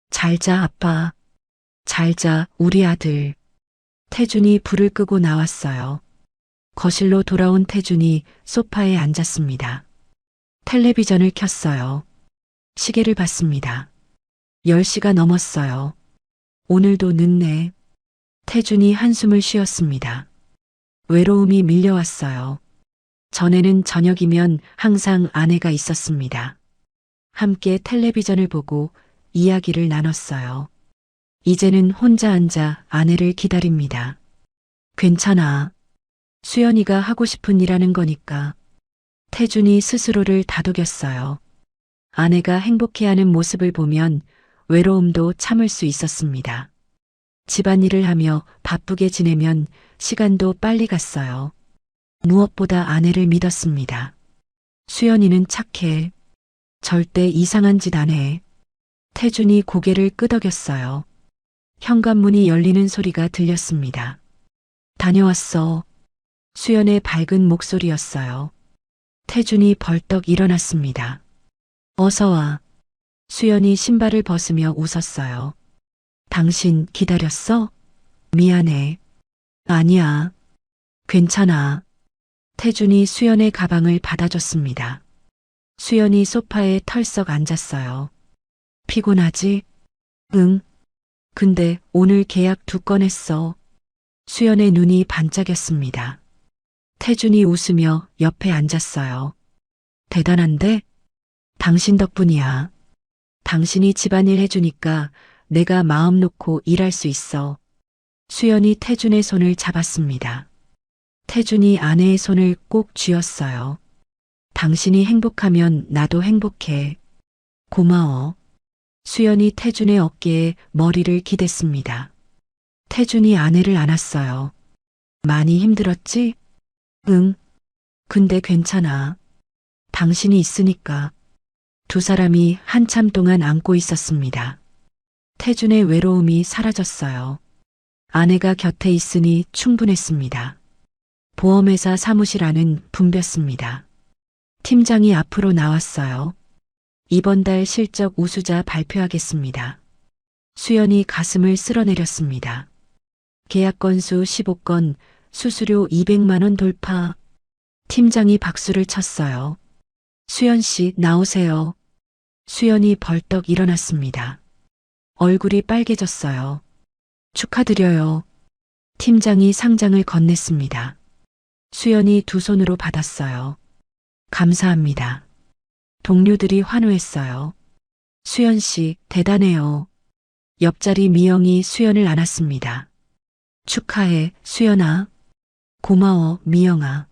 잘 자, 아빠. 잘 자, 우리 아들. 태준이 불을 끄고 나왔어요. 거실로 돌아온 태준이 소파에 앉았습니다. 텔레비전을 켰어요. 시계를 봤습니다. 10시가 넘었어요. 오늘도 늦네. 태준이 한숨을 쉬었습니다. 외로움이 밀려왔어요. 전에는 저녁이면 항상 아내가 있었습니다. 함께 텔레비전을 보고 이야기를 나눴어요. 이제는 혼자 앉아 아내를 기다립니다. 괜찮아. 수연이가 하고 싶은 일 하는 거니까. 태준이 스스로를 다독였어요. 아내가 행복해하는 모습을 보면 외로움도 참을 수 있었습니다. 집안일을 하며 바쁘게 지내면 시간도 빨리 갔어요. 무엇보다 아내를 믿었습니다. 수연이는 착해. 절대 이상한 짓 안 해. 태준이 고개를 끄덕였어요. 현관문이 열리는 소리가 들렸습니다. 다녀왔어. 수연의 밝은 목소리였어요. 태준이 벌떡 일어났습니다. 어서 와. 수연이 신발을 벗으며 웃었어요. 당신 기다렸어? 미안해. 아니야. 괜찮아. 태준이 수연의 가방을 받아줬습니다. 수연이 소파에 털썩 앉았어요. 피곤하지? 응. 근데 오늘 계약 2건 했어. 수연의 눈이 반짝였습니다. 태준이 웃으며 옆에 앉았어요. 대단한데? 당신 덕분이야. 당신이 집안일 해주니까 내가 마음 놓고 일할 수 있어. 수연이 태준의 손을 잡았습니다. 태준이 아내의 손을 꼭 쥐었어요. 당신이 행복하면 나도 행복해. 고마워. 수연이 태준의 어깨에 머리를 기댔습니다. 태준이 아내를 안았어요. 많이 힘들었지? 응. 근데 괜찮아. 당신이 있으니까. 두 사람이 한참 동안 안고 있었습니다. 태준의 외로움이 사라졌어요. 아내가 곁에 있으니 충분했습니다. 보험회사 사무실 안은 붐볐습니다. 팀장이 앞으로 나왔어요. 이번 달 실적 우수자 발표하겠습니다. 수연이 가슴을 쓸어내렸습니다. 계약 건수 15건, 수수료 200만 원 돌파. 팀장이 박수를 쳤어요. 수연 씨, 나오세요. 수연이 벌떡 일어났습니다. 얼굴이 빨개졌어요. 축하드려요. 팀장이 상장을 건넸습니다. 수연이 두 손으로 받았어요. 감사합니다. 동료들이 환호했어요. 수연 씨, 대단해요. 옆자리 미영이 수연을 안았습니다. 축하해, 수연아. 고마워, 미영아.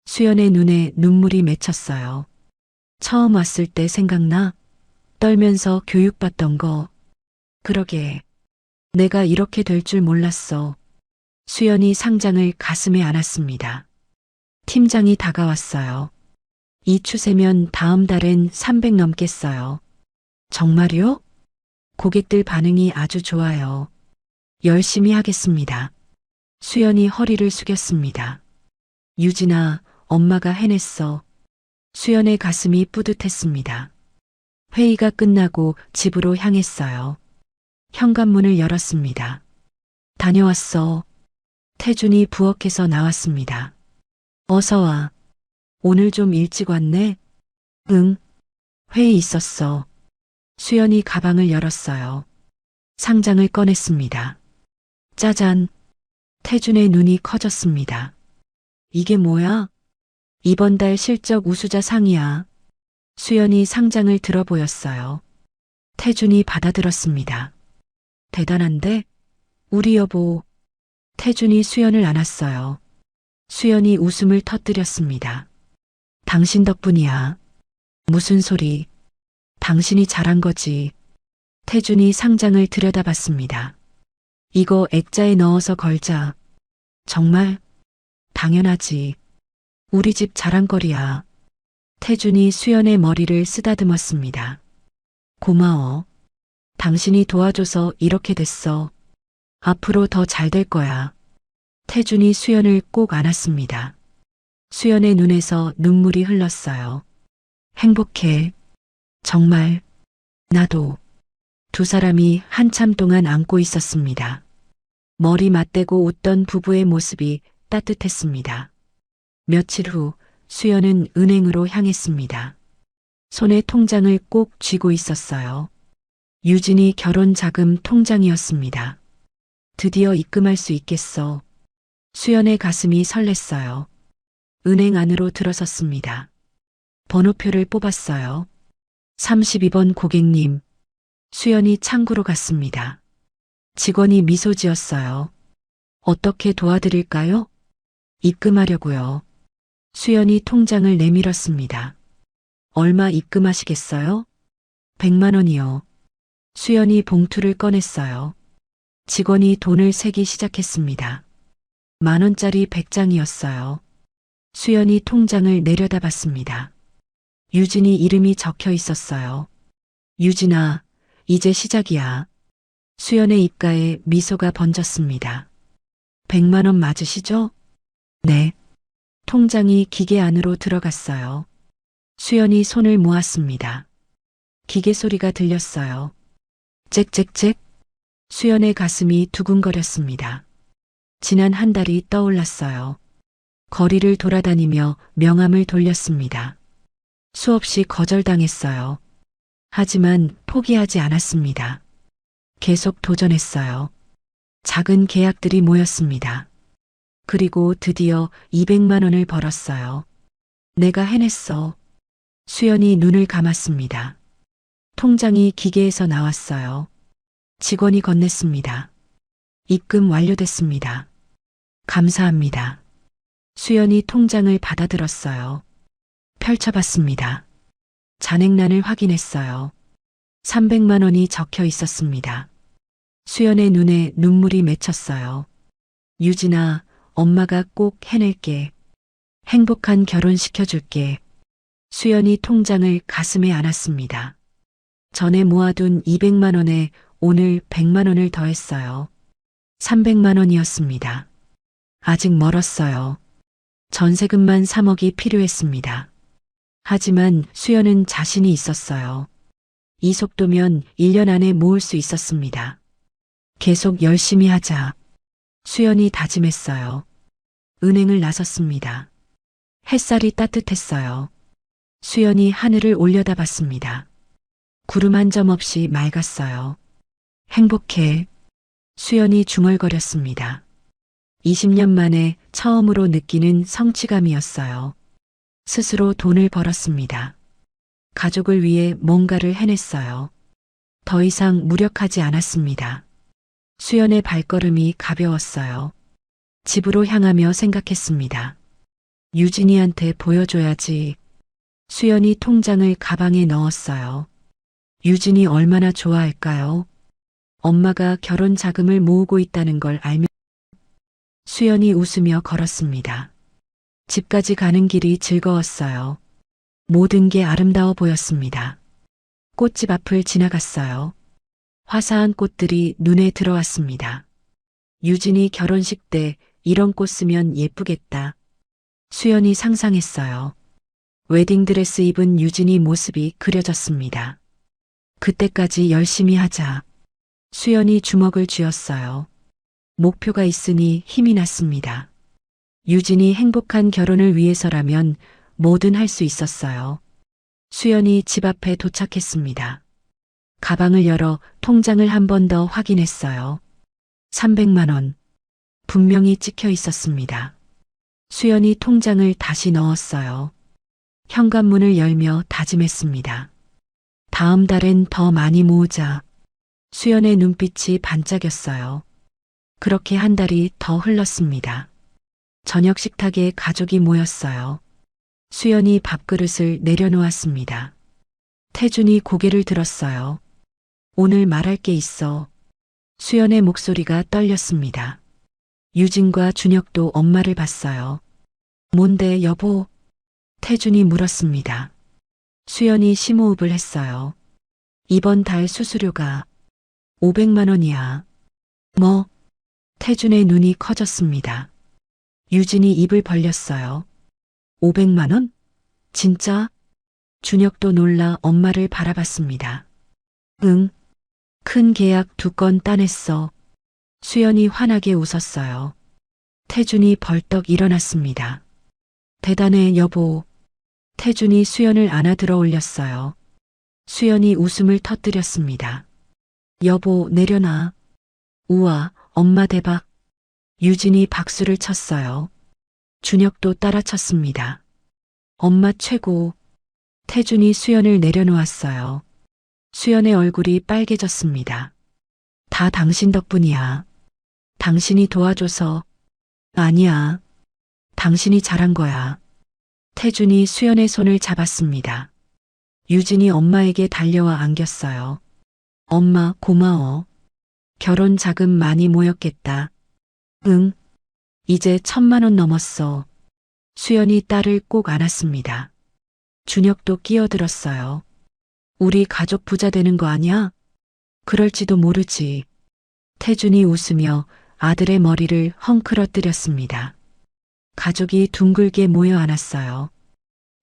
수연의 눈에 눈물이 맺혔어요. 처음 왔을 때 생각나? 떨면서 교육받던 거. 그러게. 내가 이렇게 될 줄 몰랐어. 수연이 상장을 가슴에 안았습니다. 팀장이 다가왔어요. 이 추세면 다음 달엔 300 넘겠어요. 정말요? 고객들 반응이 아주 좋아요. 열심히 하겠습니다. 수연이 허리를 숙였습니다. 유진아, 엄마가 해냈어. 수연의 가슴이 뿌듯했습니다. 회의가 끝나고 집으로 향했어요. 현관문을 열었습니다. 다녀왔어. 태준이 부엌에서 나왔습니다. 어서 와. 오늘 좀 일찍 왔네? 응. 회의 있었어. 수연이 가방을 열었어요. 상장을 꺼냈습니다. 짜잔. 태준의 눈이 커졌습니다. 이게 뭐야? 이번 달 실적 우수자 상이야. 수연이 상장을 들어 보였어요. 태준이 받아들었습니다. 대단한데? 우리 여보. 태준이 수연을 안았어요. 수연이 웃음을 터뜨렸습니다. 당신 덕분이야. 무슨 소리. 당신이 잘한 거지. 태준이 상장을 들여다봤습니다. 이거 액자에 넣어서 걸자. 정말? 당연하지. 우리 집 자랑거리야. 태준이 수연의 머리를 쓰다듬었습니다. 고마워. 당신이 도와줘서 이렇게 됐어. 앞으로 더 잘 될 거야. 태준이 수연을 꼭 안았습니다. 수연의 눈에서 눈물이 흘렀어요. 행복해. 정말. 나도. 두 사람이 한참 동안 안고 있었습니다. 머리 맞대고 웃던 부부의 모습이 따뜻했습니다. 며칠 후 수연은 은행으로 향했습니다. 손에 통장을 꼭 쥐고 있었어요. 유진이 결혼 자금 통장이었습니다. 드디어 입금할 수 있겠어. 수연의 가슴이 설렜어요. 은행 안으로 들어섰습니다. 번호표를 뽑았어요. 32번 고객님. 수연이 창구로 갔습니다. 직원이 미소 지었어요. 어떻게 도와드릴까요? 입금하려고요. 수연이 통장을 내밀었습니다. 얼마 입금하시겠어요? 100만 원이요. 수연이 봉투를 꺼냈어요. 직원이 돈을 세기 시작했습니다. 10,000원짜리 100장이었어요. 수연이 통장을 내려다봤습니다. 유진이 이름이 적혀 있었어요. 유진아, 이제 시작이야. 수연의 입가에 미소가 번졌습니다. 100만 원 맞으시죠? 네. 통장이 기계 안으로 들어갔어요. 수연이 손을 모았습니다. 기계 소리가 들렸어요. 짹짹짹. 수연의 가슴이 두근거렸습니다. 지난 한 달이 떠올랐어요. 거리를 돌아다니며 명함을 돌렸습니다. 수없이 거절당했어요. 하지만 포기하지 않았습니다. 계속 도전했어요. 작은 계약들이 모였습니다. 그리고 드디어 200만 원을 벌었어요. 내가 해냈어. 수연이 눈을 감았습니다. 통장이 기계에서 나왔어요. 직원이 건넸습니다. 입금 완료됐습니다. 감사합니다. 수연이 통장을 받아들었어요. 펼쳐봤습니다. 잔액란을 확인했어요. 300만 원이 적혀 있었습니다. 수연의 눈에 눈물이 맺혔어요. 유진아, 엄마가 꼭 해낼게. 행복한 결혼 시켜줄게. 수연이 통장을 가슴에 안았습니다. 전에 모아둔 200만 원에 오늘 100만 원을 더했어요. 300만 원이었습니다. 아직 멀었어요. 전세금만 3억이 필요했습니다. 하지만 수연은 자신이 있었어요. 이 속도면 1년 안에 모을 수 있었습니다. 계속 열심히 하자. 수연이 다짐했어요. 은행을 나섰습니다. 햇살이 따뜻했어요. 수연이 하늘을 올려다봤습니다. 구름 한 점 없이 맑았어요. 행복해. 수연이 중얼거렸습니다. 20년 만에 처음으로 느끼는 성취감이었어요. 스스로 돈을 벌었습니다. 가족을 위해 뭔가를 해냈어요. 더 이상 무력하지 않았습니다. 수연의 발걸음이 가벼웠어요. 집으로 향하며 생각했습니다. 유진이한테 보여줘야지. 수연이 통장을 가방에 넣었어요. 유진이 얼마나 좋아할까요? 엄마가 결혼 자금을 모으고 있다는 걸 알면. 수연이 웃으며 걸었습니다. 집까지 가는 길이 즐거웠어요. 모든 게 아름다워 보였습니다. 꽃집 앞을 지나갔어요. 화사한 꽃들이 눈에 들어왔습니다. 유진이 결혼식 때 이런 꽃 쓰면 예쁘겠다. 수연이 상상했어요. 웨딩드레스 입은 유진이 모습이 그려졌습니다. 그때까지 열심히 하자. 수연이 주먹을 쥐었어요. 목표가 있으니 힘이 났습니다. 유진이 행복한 결혼을 위해서라면 뭐든 할 수 있었어요. 수연이 집 앞에 도착했습니다. 가방을 열어 통장을 한 번 더 확인했어요. 300만 원. 분명히 찍혀 있었습니다. 수연이 통장을 다시 넣었어요. 현관문을 열며 다짐했습니다. 다음 달엔 더 많이 모으자. 수연의 눈빛이 반짝였어요. 그렇게 한 달이 더 흘렀습니다. 저녁 식탁에 가족이 모였어요. 수연이 밥그릇을 내려놓았습니다. 태준이 고개를 들었어요. 오늘 말할 게 있어. 수연의 목소리가 떨렸습니다. 유진과 준혁도 엄마를 봤어요. 뭔데 여보? 태준이 물었습니다. 수연이 심호흡을 했어요. 이번 달 수수료가 500만 원이야. 뭐? 태준의 눈이 커졌습니다. 유진이 입을 벌렸어요. 500만 원? 진짜? 준혁도 놀라 엄마를 바라봤습니다. 응. 큰 계약 2건 따냈어. 수연이 환하게 웃었어요. 태준이 벌떡 일어났습니다. 대단해 여보. 태준이 수연을 안아 들어 올렸어요. 수연이 웃음을 터뜨렸습니다. 여보 내려놔. 우와 엄마 대박. 유진이 박수를 쳤어요. 준혁도 따라 쳤습니다. 엄마 최고. 태준이 수연을 내려놓았어요. 수연의 얼굴이 빨개졌습니다. 다 당신 덕분이야. 당신이 도와줘서. 아니야. 당신이 잘한 거야. 태준이 수연의 손을 잡았습니다. 유진이 엄마에게 달려와 안겼어요. 엄마 고마워. 결혼 자금 많이 모였겠다. 응. 이제 1,000만 원 넘었어. 수연이 딸을 꼭 안았습니다. 준혁도 끼어들었어요. 우리 가족 부자 되는 거 아니야? 그럴지도 모르지. 태준이 웃으며 아들의 머리를 헝클어뜨렸습니다. 가족이 둥글게 모여 앉았어요.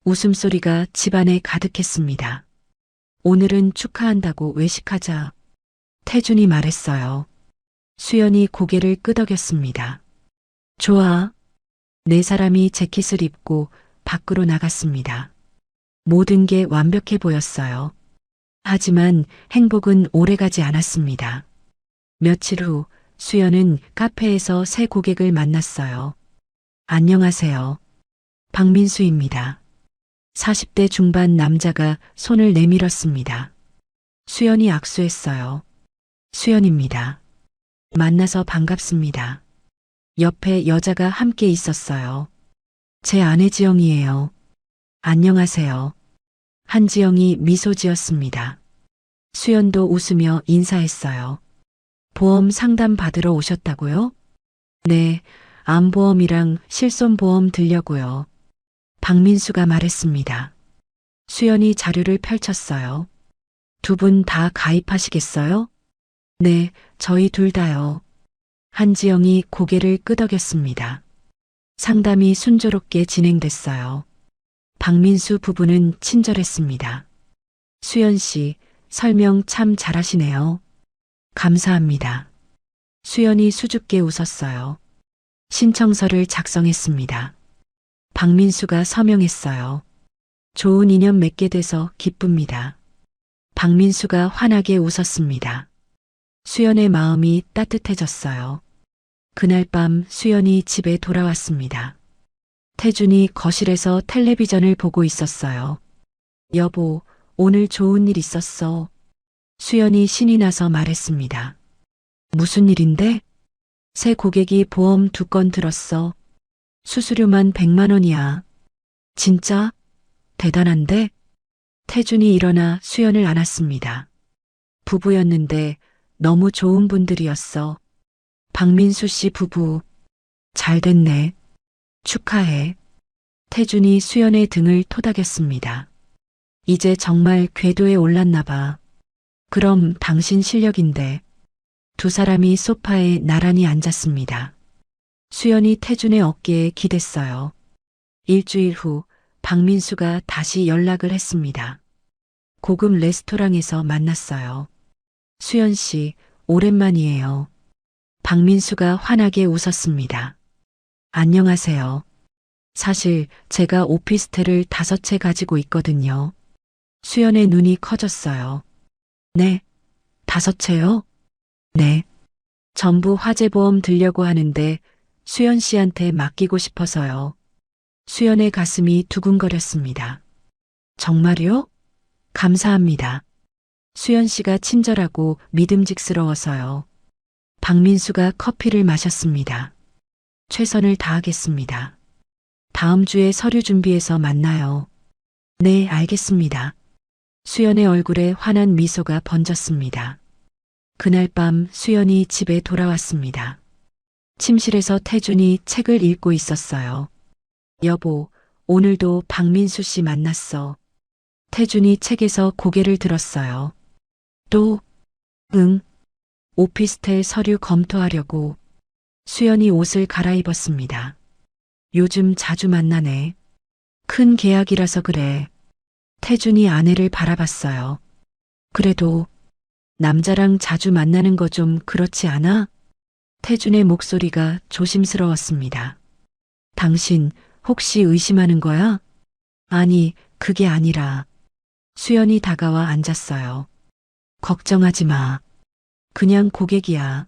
웃음소리가 집안에 가득했습니다. 오늘은 축하한다고 외식하자. 태준이 말했어요. 수연이 고개를 끄덕였습니다. 좋아. 네 사람이 재킷을 입고 밖으로 나갔습니다. 모든 게 완벽해 보였어요. 하지만 행복은 오래가지 않았습니다. 며칠 후 수연은 카페에서 새 고객을 만났어요. 안녕하세요. 박민수입니다. 40대 중반 남자가 손을 내밀었습니다. 수연이 악수했어요. 수연입니다. 만나서 반갑습니다. 옆에 여자가 함께 있었어요. 제 아내 지영이에요. 안녕하세요. 한지영이 미소 지었습니다. 수연도 웃으며 인사했어요. 보험 상담 받으러 오셨다고요? 네, 암보험이랑 실손보험 들려고요. 박민수가 말했습니다. 수연이 자료를 펼쳤어요. 두 분 다 가입하시겠어요? 네, 저희 둘 다요. 한지영이 고개를 끄덕였습니다. 상담이 순조롭게 진행됐어요. 박민수 부부는 친절했습니다. 수연 씨, 설명 참 잘하시네요. 감사합니다. 수연이 수줍게 웃었어요. 신청서를 작성했습니다. 박민수가 서명했어요. 좋은 인연 맺게 돼서 기쁩니다. 박민수가 환하게 웃었습니다. 수연의 마음이 따뜻해졌어요. 그날 밤 수연이 집에 돌아왔습니다. 태준이 거실에서 텔레비전을 보고 있었어요. 여보, 오늘 좋은 일 있었어. 수연이 신이 나서 말했습니다. 무슨 일인데? 새 고객이 보험 2건 들었어. 수수료만 100만 원이야. 진짜? 대단한데? 태준이 일어나 수연을 안았습니다. 부부였는데 너무 좋은 분들이었어. 박민수 씨 부부. 잘 됐네. 축하해. 태준이 수연의 등을 토닥였습니다. 이제 정말 궤도에 올랐나 봐. 그럼 당신 실력인데. 두 사람이 소파에 나란히 앉았습니다. 수연이 태준의 어깨에 기댔어요. 일주일 후 박민수가 다시 연락을 했습니다. 고급 레스토랑에서 만났어요. 수연 씨, 오랜만이에요. 박민수가 환하게 웃었습니다. 안녕하세요. 사실 제가 오피스텔을 5채 가지고 있거든요. 수연의 눈이 커졌어요. 네, 5채요? 네. 전부 화재보험 들려고 하는데 수연 씨한테 맡기고 싶어서요. 수연의 가슴이 두근거렸습니다. 정말요? 감사합니다. 수연 씨가 친절하고 믿음직스러워서요. 박민수가 커피를 마셨습니다. 최선을 다하겠습니다. 다음 주에 서류 준비해서 만나요. 네, 알겠습니다. 수연의 얼굴에 환한 미소가 번졌습니다. 그날 밤 수연이 집에 돌아왔습니다. 침실에서 태준이 책을 읽고 있었어요. 여보, 오늘도 박민수 씨 만났어. 태준이 책에서 고개를 들었어요. 또? 응. 오피스텔 서류 검토하려고. 수연이 옷을 갈아입었습니다. 요즘 자주 만나네. 큰 계약이라서 그래. 태준이 아내를 바라봤어요. 그래도 남자랑 자주 만나는 거 좀 그렇지 않아? 태준의 목소리가 조심스러웠습니다. 당신 혹시 의심하는 거야? 아니, 그게 아니라. 수연이 다가와 앉았어요. 걱정하지 마. 그냥 고객이야.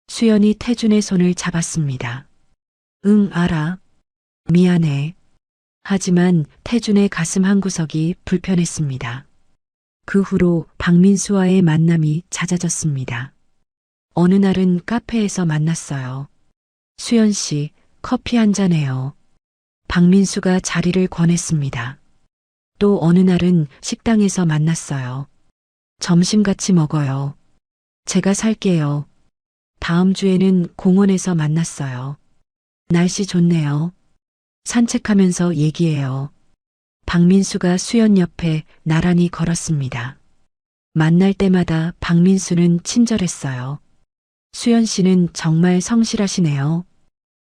수연이 태준의 손을 잡았습니다. 응, 알아. 미안해. 하지만 태준의 가슴 한구석이 불편했습니다. 그 후로 박민수와의 만남이 잦아졌습니다. 어느 날은 카페에서 만났어요. 수연 씨, 커피 한 잔 해요. 박민수가 자리를 권했습니다. 또 어느 날은 식당에서 만났어요. 점심 같이 먹어요. 제가 살게요. 다음 주에는 공원에서 만났어요. 날씨 좋네요. 산책하면서 얘기해요. 박민수가 수연 옆에 나란히 걸었습니다. 만날 때마다 박민수는 친절했어요. 수연 씨는 정말 성실하시네요.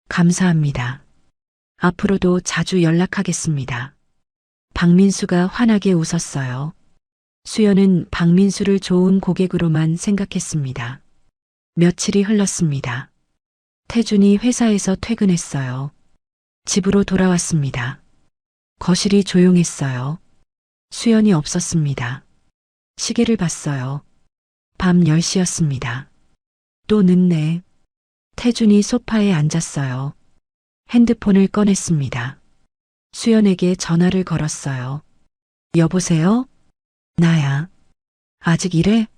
감사합니다. 앞으로도 자주 연락하겠습니다. 박민수가 환하게 웃었어요. 수연은 박민수를 좋은 고객으로만 생각했습니다. 며칠이 흘렀습니다. 태준이 회사에서 퇴근했어요. 집으로 돌아왔습니다. 거실이 조용했어요. 수연이 없었습니다. 시계를 봤어요. 밤 10시였습니다. 또 늦네. 태준이 소파에 앉았어요. 핸드폰을 꺼냈습니다. 수연에게 전화를 걸었어요. 여보세요? 나야. 아직 일해?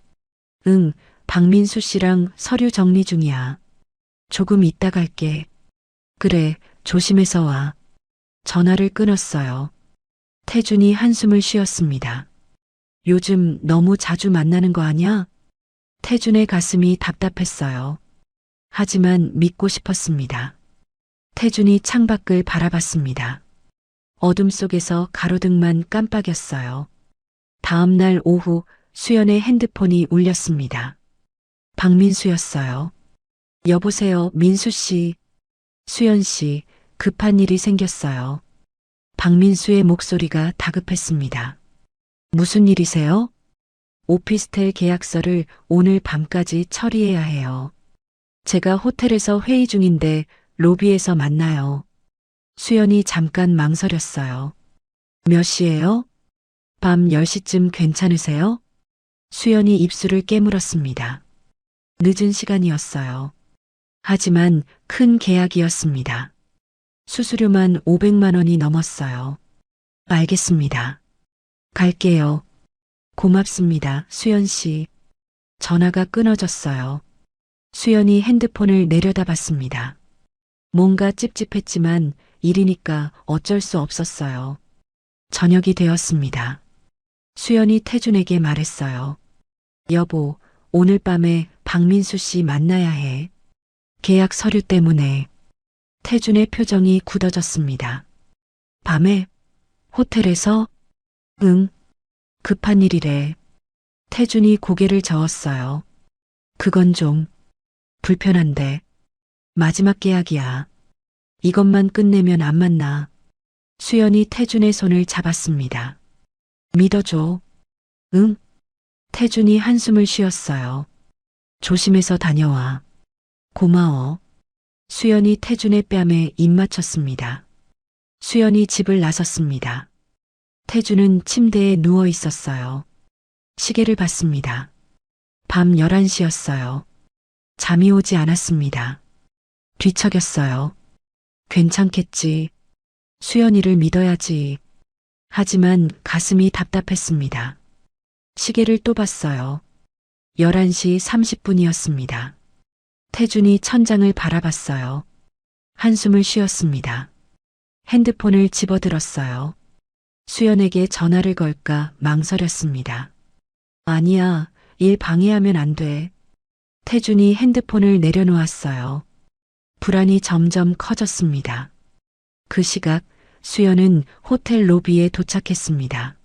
응, 박민수 씨랑 서류 정리 중이야. 조금 이따 갈게. 그래, 조심해서 와. 전화를 끊었어요. 태준이 한숨을 쉬었습니다. 요즘 너무 자주 만나는 거 아냐? 태준의 가슴이 답답했어요. 하지만 믿고 싶었습니다. 태준이 창밖을 바라봤습니다. 어둠 속에서 가로등만 깜빡였어요. 다음 날 오후 수연의 핸드폰이 울렸습니다. 박민수였어요. 여보세요, 민수 씨. 수연 씨, 급한 일이 생겼어요. 박민수의 목소리가 다급했습니다. 무슨 일이세요? 오피스텔 계약서를 오늘 밤까지 처리해야 해요. 제가 호텔에서 회의 중인데 로비에서 만나요. 수연이 잠깐 망설였어요. 몇 시예요? 밤 10시쯤 괜찮으세요? 수연이 입술을 깨물었습니다. 늦은 시간이었어요. 하지만 큰 계약이었습니다. 수수료만 500만 원이 넘었어요. 알겠습니다. 갈게요. 고맙습니다, 수연 씨. 전화가 끊어졌어요. 수연이 핸드폰을 내려다봤습니다. 뭔가 찝찝했지만 일이니까 어쩔 수 없었어요. 저녁이 되었습니다. 수연이 태준에게 말했어요. 여보, 오늘 밤에 박민수 씨 만나야 해. 계약 서류 때문에. 태준의 표정이 굳어졌습니다. 밤에? 호텔에서? 응. 급한 일이래. 태준이 고개를 저었어요. 그건 좀 불편한데. 마지막 계약이야. 이것만 끝내면 안 만나. 수연이 태준의 손을 잡았습니다. 믿어줘. 응? 태준이 한숨을 쉬었어요. 조심해서 다녀와. 고마워. 수연이 태준의 뺨에 입 맞췄습니다. 수연이 집을 나섰습니다. 태준은 침대에 누워 있었어요. 시계를 봤습니다. 밤 11시였어요. 잠이 오지 않았습니다. 뒤척였어요. 괜찮겠지. 수연이를 믿어야지. 하지만 가슴이 답답했습니다. 시계를 또 봤어요. 11시 30분이었습니다. 태준이 천장을 바라봤어요. 한숨을 쉬었습니다. 핸드폰을 집어들었어요. 수연에게 전화를 걸까 망설였습니다. 아니야, 일 방해하면 안 돼. 태준이 핸드폰을 내려놓았어요. 불안이 점점 커졌습니다. 그 시각 수연은 호텔 로비에 도착했습니다.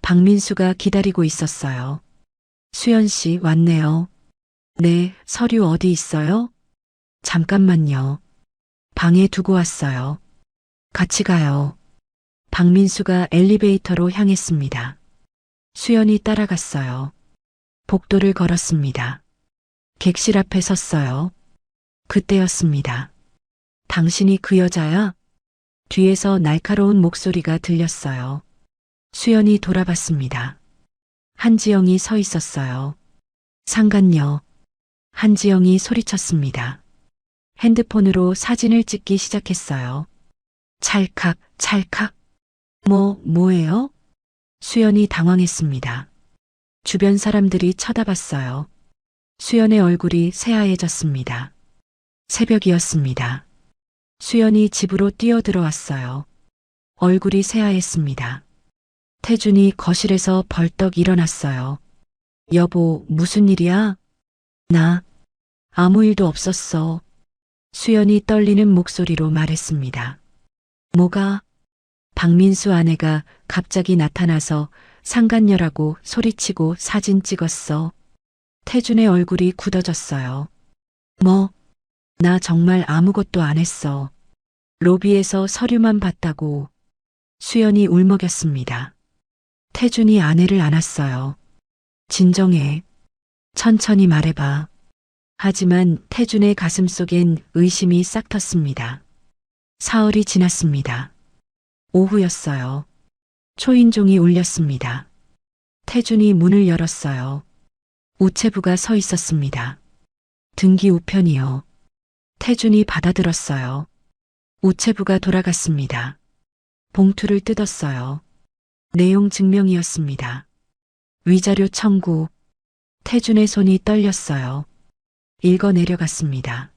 박민수가 기다리고 있었어요. 수연 씨 왔네요. 네, 서류 어디 있어요? 잠깐만요. 방에 두고 왔어요. 같이 가요. 박민수가 엘리베이터로 향했습니다. 수연이 따라갔어요. 복도를 걸었습니다. 객실 앞에 섰어요. 그때였습니다. 당신이 그 여자야? 뒤에서 날카로운 목소리가 들렸어요. 수연이 돌아봤습니다. 한지영이 서 있었어요. 상간녀. 한지영이 소리쳤습니다. 핸드폰으로 사진을 찍기 시작했어요. 찰칵, 찰칵. 뭐예요? 수연이 당황했습니다. 주변 사람들이 쳐다봤어요. 수연의 얼굴이 새하얘졌습니다. 새벽이었습니다. 수연이 집으로 뛰어들어왔어요. 얼굴이 새하였습니다. 태준이 거실에서 벌떡 일어났어요. 여보, 무슨 일이야? 나 아무 일도 없었어. 수연이 떨리는 목소리로 말했습니다. 뭐가? 박민수 아내가 갑자기 나타나서 상간녀라고 소리치고 사진 찍었어. 태준의 얼굴이 굳어졌어요. 뭐? 나 정말 아무것도 안 했어. 로비에서 서류만 봤다고. 수연이 울먹였습니다. 태준이 아내를 안았어요. 진정해. 천천히 말해봐. 하지만 태준의 가슴 속엔 의심이 싹 텄습니다. 사흘이 지났습니다. 오후였어요. 초인종이 울렸습니다. 태준이 문을 열었어요. 우체부가 서 있었습니다. 등기 우편이요. 태준이 받아들었어요. 우체부가 돌아갔습니다. 봉투를 뜯었어요. 내용 증명이었습니다. 위자료 청구. 태준의 손이 떨렸어요. 읽어 내려갔습니다.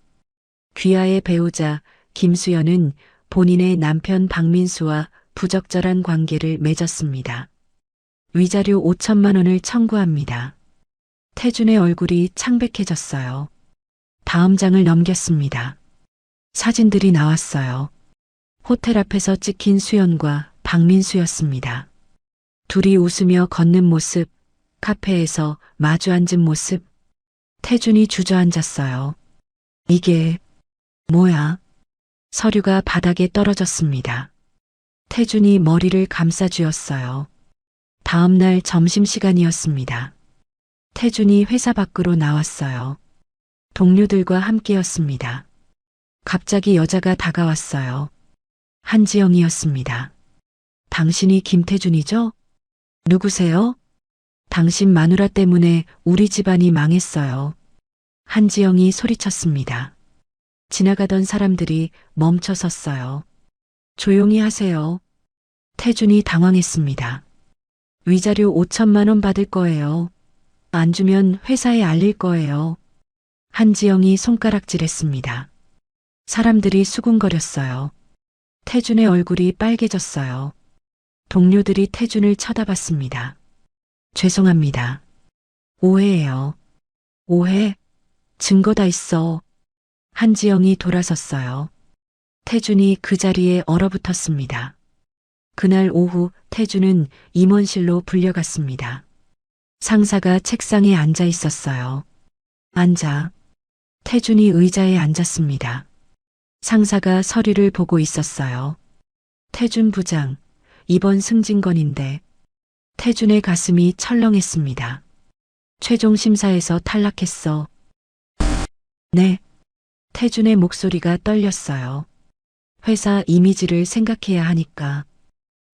귀하의 배우자 김수연은 본인의 남편 박민수와 부적절한 관계를 맺었습니다. 위자료 5천만 원을 청구합니다. 태준의 얼굴이 창백해졌어요. 다음 장을 넘겼습니다. 사진들이 나왔어요. 호텔 앞에서 찍힌 수연과 박민수였습니다. 둘이 웃으며 걷는 모습, 카페에서 마주 앉은 모습. 태준이 주저앉았어요. 이게 뭐야? 서류가 바닥에 떨어졌습니다. 태준이 머리를 감싸쥐었어요. 다음 날 점심시간이었습니다. 태준이 회사 밖으로 나왔어요. 동료들과 함께였습니다. 갑자기 여자가 다가왔어요. 한지영이었습니다. 당신이 김태준이죠? 누구세요? 당신 마누라 때문에 우리 집안이 망했어요. 한지영이 소리쳤습니다. 지나가던 사람들이 멈춰 섰어요. 조용히 하세요. 태준이 당황했습니다. 위자료 5천만 원 받을 거예요. 안 주면 회사에 알릴 거예요. 한지영이 손가락질했습니다. 사람들이 수군거렸어요. 태준의 얼굴이 빨개졌어요. 동료들이 태준을 쳐다봤습니다. 죄송합니다. 오해예요. 오해? 증거 다 있어. 한지영이 돌아섰어요. 태준이 그 자리에 얼어붙었습니다. 그날 오후 태주는 임원실로 불려갔습니다. 상사가 책상에 앉아 있었어요. 앉아. 태준이 의자에 앉았습니다. 상사가 서류를 보고 있었어요. 태준 부장, 이번 승진건인데 태준의 가슴이 철렁했습니다. 최종 심사에서 탈락했어. 네. 태준의 목소리가 떨렸어요. 회사 이미지를 생각해야 하니까.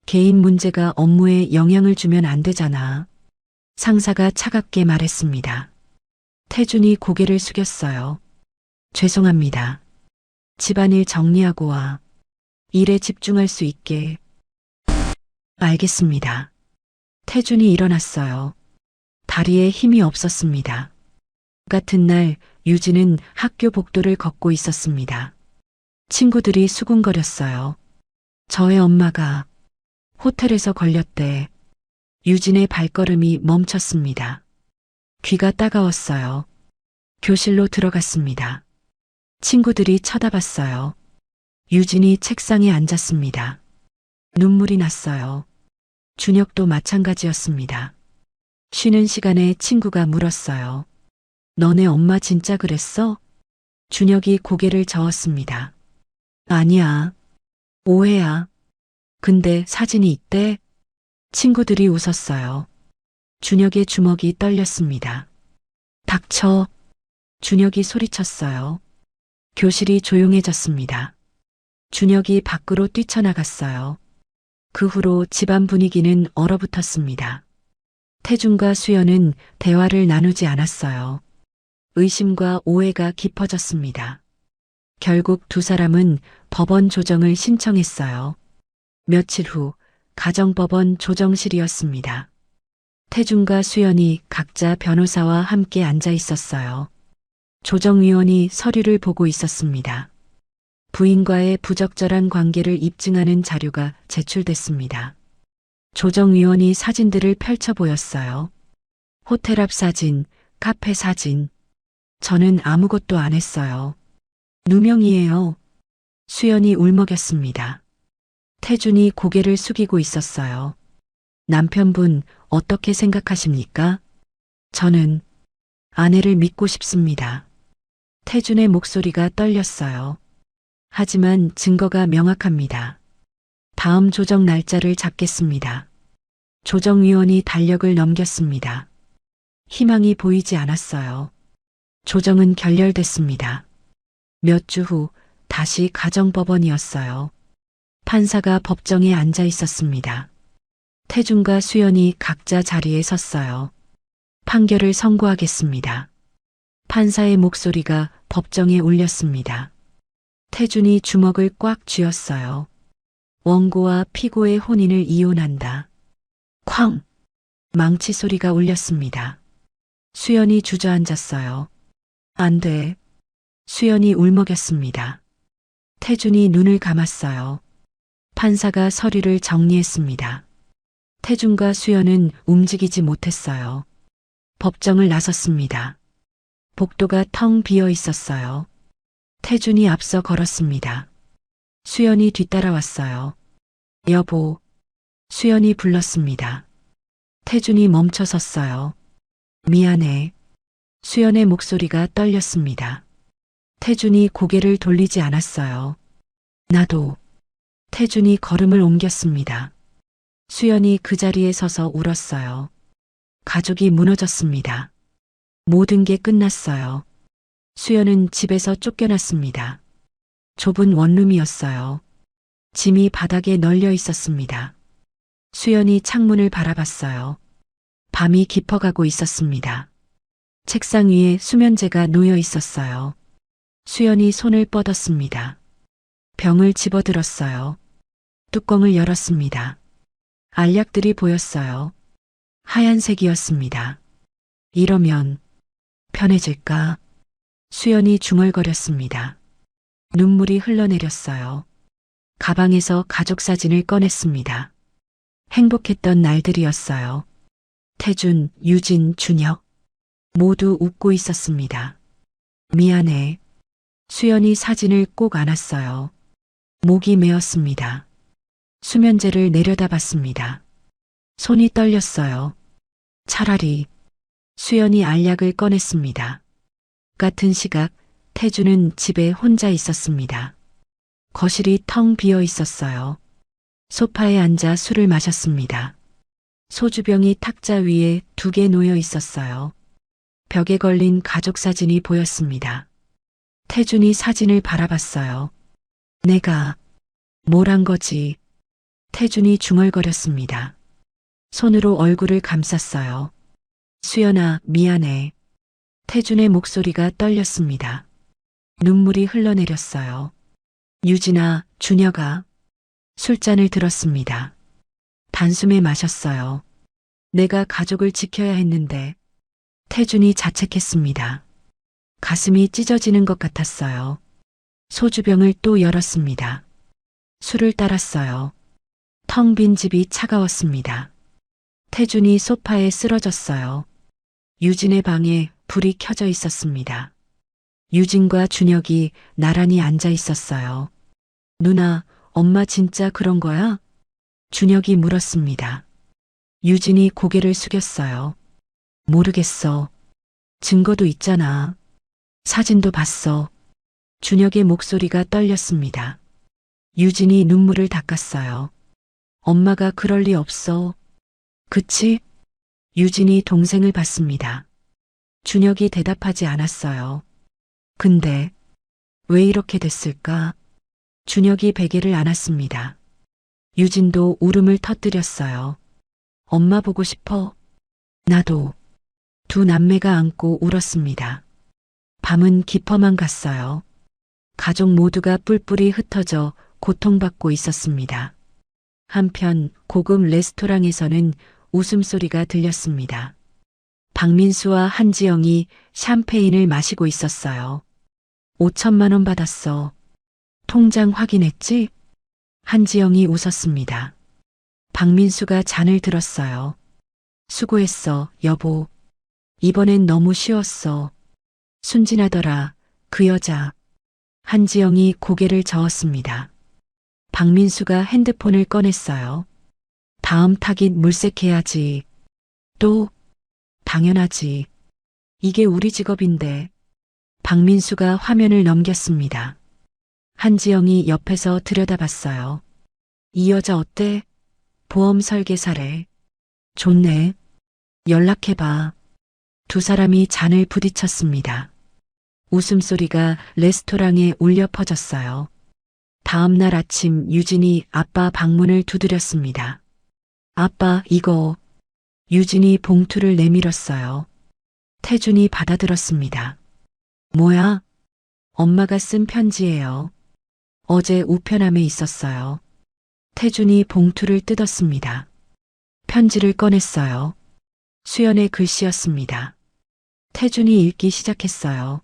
개인 문제가 업무에 영향을 주면 안 되잖아. 상사가 차갑게 말했습니다. 태준이 고개를 숙였어요. 죄송합니다. 집안일 정리하고 와. 일에 집중할 수 있게. 알겠습니다. 태준이 일어났어요. 다리에 힘이 없었습니다. 같은 날 유진은 학교 복도를 걷고 있었습니다. 친구들이 수군거렸어요. 저의 엄마가 호텔에서 걸렸대. 유진의 발걸음이 멈췄습니다. 귀가 따가웠어요. 교실로 들어갔습니다. 친구들이 쳐다봤어요. 유진이 책상에 앉았습니다. 눈물이 났어요. 준혁도 마찬가지였습니다. 쉬는 시간에 친구가 물었어요. 너네 엄마 진짜 그랬어? 준혁이 고개를 저었습니다. 아니야. 오해야. 근데 사진이 있대? 친구들이 웃었어요. 준혁의 주먹이 떨렸습니다. 닥쳐. 준혁이 소리쳤어요. 교실이 조용해졌습니다. 준혁이 밖으로 뛰쳐나갔어요. 그 후로 집안 분위기는 얼어붙었습니다. 태준과 수연은 대화를 나누지 않았어요. 의심과 오해가 깊어졌습니다. 결국 두 사람은 법원 조정을 신청했어요. 며칠 후 가정법원 조정실이었습니다. 태준과 수연이 각자 변호사와 함께 앉아 있었어요. 조정위원이 서류를 보고 있었습니다. 부인과의 부적절한 관계를 입증하는 자료가 제출됐습니다. 조정위원이 사진들을 펼쳐 보였어요. 호텔 앞 사진, 카페 사진. 저는 아무것도 안 했어요. 누명이에요. 수연이 울먹였습니다. 태준이 고개를 숙이고 있었어요. 남편분 어떻게 생각하십니까? 저는 아내를 믿고 싶습니다. 태준의 목소리가 떨렸어요. 하지만 증거가 명확합니다. 다음 조정 날짜를 잡겠습니다. 조정위원이 달력을 넘겼습니다. 희망이 보이지 않았어요. 조정은 결렬됐습니다. 몇 주 후 다시 가정법원이었어요. 판사가 법정에 앉아 있었습니다. 태준과 수연이 각자 자리에 섰어요. 판결을 선고하겠습니다. 판사의 목소리가 법정에 울렸습니다. 태준이 주먹을 꽉 쥐었어요. 원고와 피고의 혼인을 이혼한다. 쾅! 망치 소리가 울렸습니다. 수연이 주저앉았어요. 안 돼. 수연이 울먹였습니다. 태준이 눈을 감았어요. 판사가 서류를 정리했습니다. 태준과 수연은 움직이지 못했어요. 법정을 나섰습니다. 복도가 텅 비어 있었어요. 태준이 앞서 걸었습니다. 수연이 뒤따라왔어요. 여보. 수연이 불렀습니다. 태준이 멈춰 섰어요. 미안해. 수연의 목소리가 떨렸습니다. 태준이 고개를 돌리지 않았어요. 나도. 태준이 걸음을 옮겼습니다. 수연이 그 자리에 서서 울었어요. 가족이 무너졌습니다. 모든 게 끝났어요. 수연은 집에서 쫓겨났습니다. 좁은 원룸이었어요. 짐이 바닥에 널려 있었습니다. 수연이 창문을 바라봤어요. 밤이 깊어가고 있었습니다. 책상 위에 수면제가 놓여 있었어요. 수연이 손을 뻗었습니다. 병을 집어들었어요. 뚜껑을 열었습니다. 알약들이 보였어요. 하얀색이었습니다. 이러면 편해질까? 수연이 중얼거렸습니다. 눈물이 흘러내렸어요. 가방에서 가족 사진을 꺼냈습니다. 행복했던 날들이었어요. 태준, 유진, 준혁 모두 웃고 있었습니다. 미안해. 수연이 사진을 꼭 안았어요. 목이 메었습니다. 수면제를 내려다봤습니다. 손이 떨렸어요. 차라리 수연이 알약을 꺼냈습니다. 같은 시각 태주는 집에 혼자 있었습니다. 거실이 텅 비어 있었어요. 소파에 앉아 술을 마셨습니다. 소주병이 탁자 위에 2개 놓여 있었어요. 벽에 걸린 가족 사진이 보였습니다. 태준이 사진을 바라봤어요. 내가 뭘 한 거지? 태준이 중얼거렸습니다. 손으로 얼굴을 감쌌어요. 수연아, 미안해. 태준의 목소리가 떨렸습니다. 눈물이 흘러내렸어요. 유진아, 준혁아. 술잔을 들었습니다. 단숨에 마셨어요. 내가 가족을 지켜야 했는데. 태준이 자책했습니다. 가슴이 찢어지는 것 같았어요. 소주병을 또 열었습니다. 술을 따랐어요. 텅 빈 집이 차가웠습니다. 태준이 소파에 쓰러졌어요. 유진의 방에 불이 켜져 있었습니다. 유진과 준혁이 나란히 앉아 있었어요. 누나, 엄마 진짜 그런 거야? 준혁이 물었습니다. 유진이 고개를 숙였어요. 모르겠어. 증거도 있잖아. 사진도 봤어. 준혁의 목소리가 떨렸습니다. 유진이 눈물을 닦았어요. 엄마가 그럴 리 없어. 그치? 유진이 동생을 봤습니다. 준혁이 대답하지 않았어요. 근데 왜 이렇게 됐을까? 준혁이 베개를 안았습니다. 유진도 울음을 터뜨렸어요. 엄마 보고 싶어. 나도. 2 남매가 안고 울었습니다. 밤은 깊어만 갔어요. 가족 모두가 뿔뿔이 흩어져 고통받고 있었습니다. 한편 고급 레스토랑에서는 웃음소리가 들렸습니다. 박민수와 한지영이 샴페인을 마시고 있었어요. 5천만 원 받았어. 통장 확인했지? 한지영이 웃었습니다. 박민수가 잔을 들었어요. 수고했어, 여보. 이번엔 너무 쉬웠어. 순진하더라, 그 여자. 한지영이 고개를 저었습니다. 박민수가 핸드폰을 꺼냈어요. 다음 타깃 물색해야지. 또? 당연하지. 이게 우리 직업인데. 박민수가 화면을 넘겼습니다. 한지영이 옆에서 들여다봤어요. 이 여자 어때? 보험 설계사래. 좋네. 연락해봐. 2 사람이 잔을 부딪혔습니다. 웃음소리가 레스토랑에 울려 퍼졌어요. 다음 날 아침 유진이 아빠 방문을 두드렸습니다. 아빠, 이거. 유진이 봉투를 내밀었어요. 태준이 받아들었습니다. 뭐야? 엄마가 쓴 편지예요. 어제 우편함에 있었어요. 태준이 봉투를 뜯었습니다. 편지를 꺼냈어요. 수연의 글씨였습니다. 태준이 읽기 시작했어요.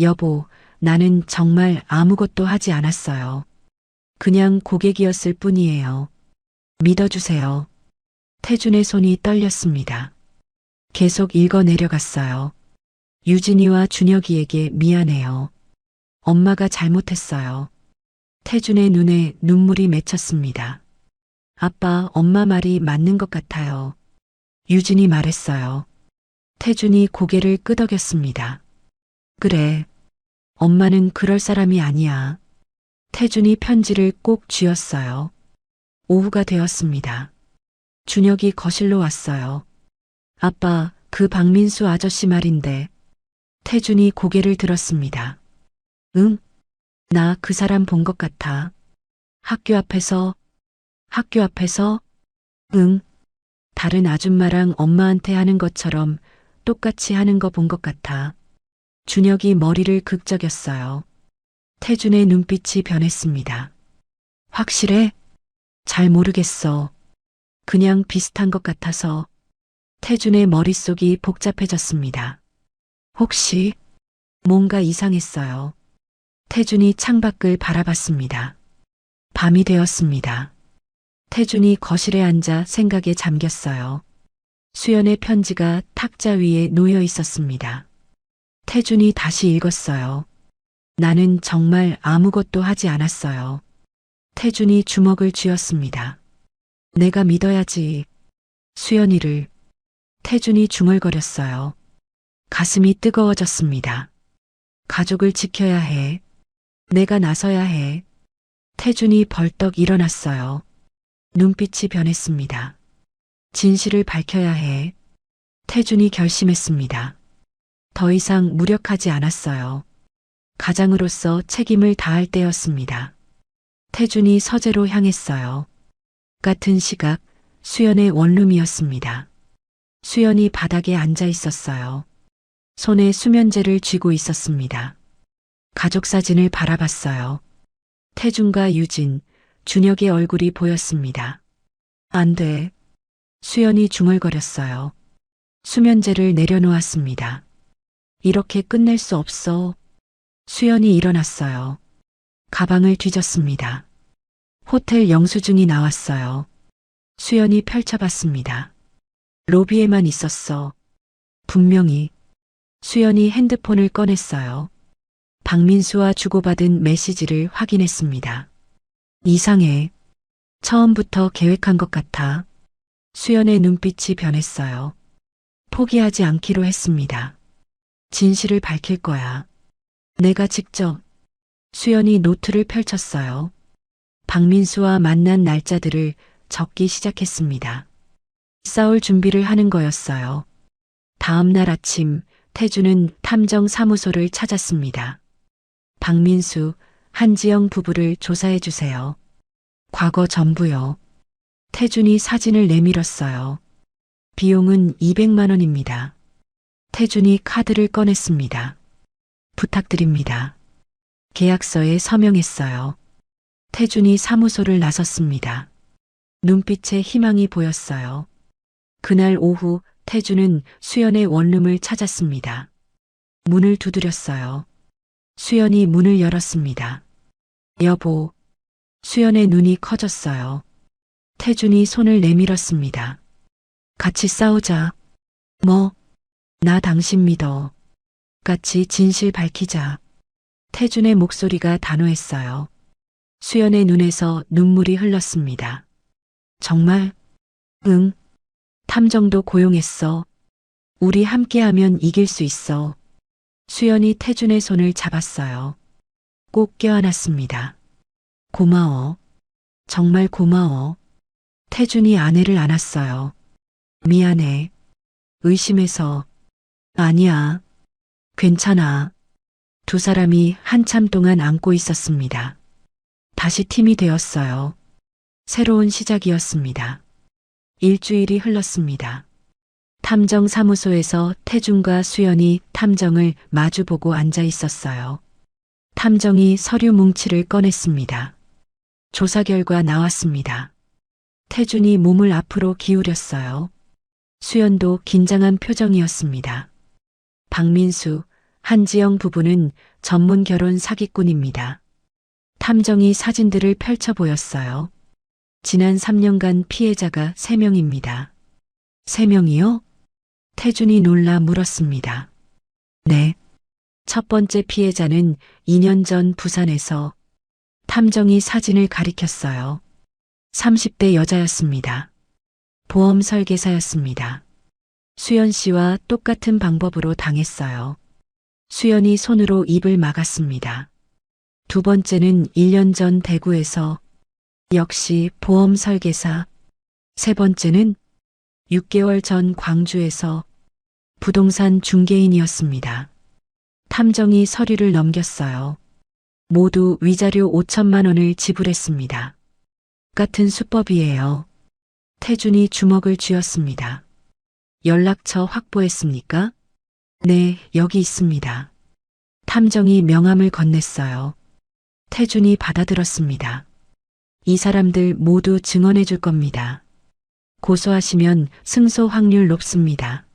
여보, 나는 정말 아무것도 하지 않았어요. 그냥 고객이었을 뿐이에요. 믿어주세요. 태준의 손이 떨렸습니다. 계속 읽어 내려갔어요. 유진이와 준혁이에게 미안해요. 엄마가 잘못했어요. 태준의 눈에 눈물이 맺혔습니다. 아빠, 엄마 말이 맞는 것 같아요. 유진이 말했어요. 태준이 고개를 끄덕였습니다. 그래. 엄마는 그럴 사람이 아니야. 태준이 편지를 꼭 쥐었어요. 오후가 되었습니다. 준혁이 거실로 왔어요. 아빠, 그 박민수 아저씨 말인데. 태준이 고개를 들었습니다. 응? 나 그 사람 본 것 같아. 학교 앞에서? 응. 다른 아줌마랑 엄마한테 하는 것처럼 똑같이 하는 거 본 것 같아. 준혁이 머리를 극적였어요. 태준의 눈빛이 변했습니다. 확실해? 잘 모르겠어. 그냥 비슷한 것 같아서. 태준의 머릿속이 복잡해졌습니다. 혹시 뭔가 이상했어요. 태준이 창밖을 바라봤습니다. 밤이 되었습니다. 태준이 거실에 앉아 생각에 잠겼어요. 수연의 편지가 탁자 위에 놓여 있었습니다. 태준이 다시 읽었어요. 나는 정말 아무것도 하지 않았어요. 태준이 주먹을 쥐었습니다. 내가 믿어야지. 수연이를. 태준이 중얼거렸어요. 가슴이 뜨거워졌습니다. 가족을 지켜야 해. 내가 나서야 해. 태준이 벌떡 일어났어요. 눈빛이 변했습니다. 진실을 밝혀야 해. 태준이 결심했습니다. 더 이상 무력하지 않았어요. 가장으로서 책임을 다할 때였습니다. 태준이 서재로 향했어요. 같은 시각 수연의 원룸이었습니다. 수연이 바닥에 앉아 있었어요. 손에 수면제를 쥐고 있었습니다. 가족 사진을 바라봤어요. 태준과 유진, 준혁의 얼굴이 보였습니다. 안 돼. 수연이 중얼거렸어요. 수면제를 내려놓았습니다. 이렇게 끝낼 수 없어. 수연이 일어났어요. 가방을 뒤졌습니다. 호텔 영수증이 나왔어요. 수연이 펼쳐봤습니다. 로비에만 있었어. 분명히. 수연이 핸드폰을 꺼냈어요. 박민수와 주고받은 메시지를 확인했습니다. 이상해. 처음부터 계획한 것 같아. 수연의 눈빛이 변했어요. 포기하지 않기로 했습니다. 진실을 밝힐 거야. 내가 직접. 수연이 노트를 펼쳤어요. 박민수와 만난 날짜들을 적기 시작했습니다. 싸울 준비를 하는 거였어요. 다음 날 아침 태준은 탐정사무소를 찾았습니다. 박민수, 한지영 부부를 조사해 주세요. 과거 전부요. 태준이 사진을 내밀었어요. 비용은 200만 원입니다. 태준이 카드를 꺼냈습니다. 부탁드립니다. 계약서에 서명했어요. 태준이 사무소를 나섰습니다. 눈빛에 희망이 보였어요. 그날 오후 태준은 수연의 원룸을 찾았습니다. 문을 두드렸어요. 수연이 문을 열었습니다. 여보. 수연의 눈이 커졌어요. 태준이 손을 내밀었습니다. 같이 싸우자. 뭐? 나 당신 믿어. 같이 진실 밝히자. 태준의 목소리가 단호했어요. 수연의 눈에서 눈물이 흘렀습니다. 정말? 응. 탐정도 고용했어. 우리 함께하면 이길 수 있어. 수연이 태준의 손을 잡았어요. 꼭 껴안았습니다. 고마워. 정말 고마워. 태준이 아내를 안았어요. 미안해. 의심해서. 아니야. 괜찮아. 두 사람이 한참 동안 안고 있었습니다. 다시 팀이 되었어요. 새로운 시작이었습니다. 일주일이 흘렀습니다. 탐정사무소에서 태준과 수연이 탐정을 마주보고 앉아 있었어요. 탐정이 서류 뭉치를 꺼냈습니다. 조사 결과 나왔습니다. 태준이 몸을 앞으로 기울였어요. 수연도 긴장한 표정이었습니다. 박민수, 한지영 부부는 전문 결혼 사기꾼입니다. 탐정이 사진들을 펼쳐 보였어요. 지난 3년간 피해자가 3명입니다. 3명이요? 태준이 놀라 물었습니다. 네. 첫 번째 피해자는 2년 전 부산에서. 탐정이 사진을 가리켰어요. 30대 여자였습니다. 보험 설계사였습니다. 수연 씨와 똑같은 방법으로 당했어요. 수연이 손으로 입을 막았습니다. 두 번째는 1년 전 대구에서. 역시 보험 설계사. 세 번째는 6개월 전 광주에서. 부동산 중개인이었습니다. 탐정이 서류를 넘겼어요. 모두 위자료 5천만 원을 지불했습니다. 같은 수법이에요. 태준이 주먹을 쥐었습니다. 연락처 확보했습니까? 네, 여기 있습니다. 탐정이 명함을 건넸어요. 태준이 받아들었습니다. 이 사람들 모두 증언해 줄 겁니다. 고소하시면 승소 확률 높습니다.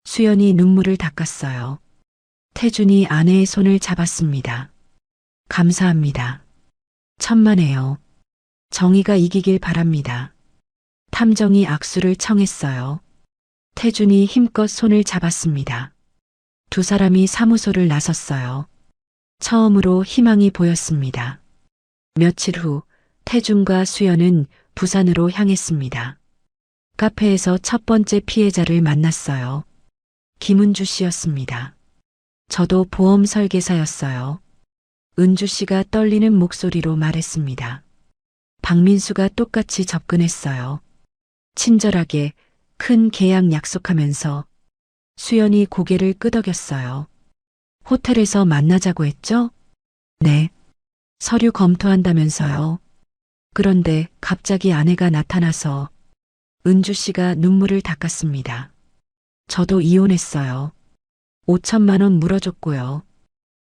수연이 눈물을 닦았어요. 태준이 아내의 손을 잡았습니다. 감사합니다. 천만에요. 정의가 이기길 바랍니다. 탐정이 악수를 청했어요. 태준이 힘껏 손을 잡았습니다. 두 사람이 사무소를 나섰어요. 처음으로 희망이 보였습니다. 며칠 후 태준과 수연은 부산으로 향했습니다. 카페에서 첫 번째 피해자를 만났어요. 김은주 씨였습니다. 저도 보험 설계사였어요. 은주 씨가 떨리는 목소리로 말했습니다. 박민수가 똑같이 접근했어요. 친절하게 큰 계약 약속하면서 수연이 고개를 끄덕였어요. 호텔에서 만나자고 했죠? 네. 서류 검토한다면서요. 그런데 갑자기 아내가 나타나서 은주 씨가 눈물을 닦았습니다. 저도 이혼했어요. 5천만 원 물어줬고요.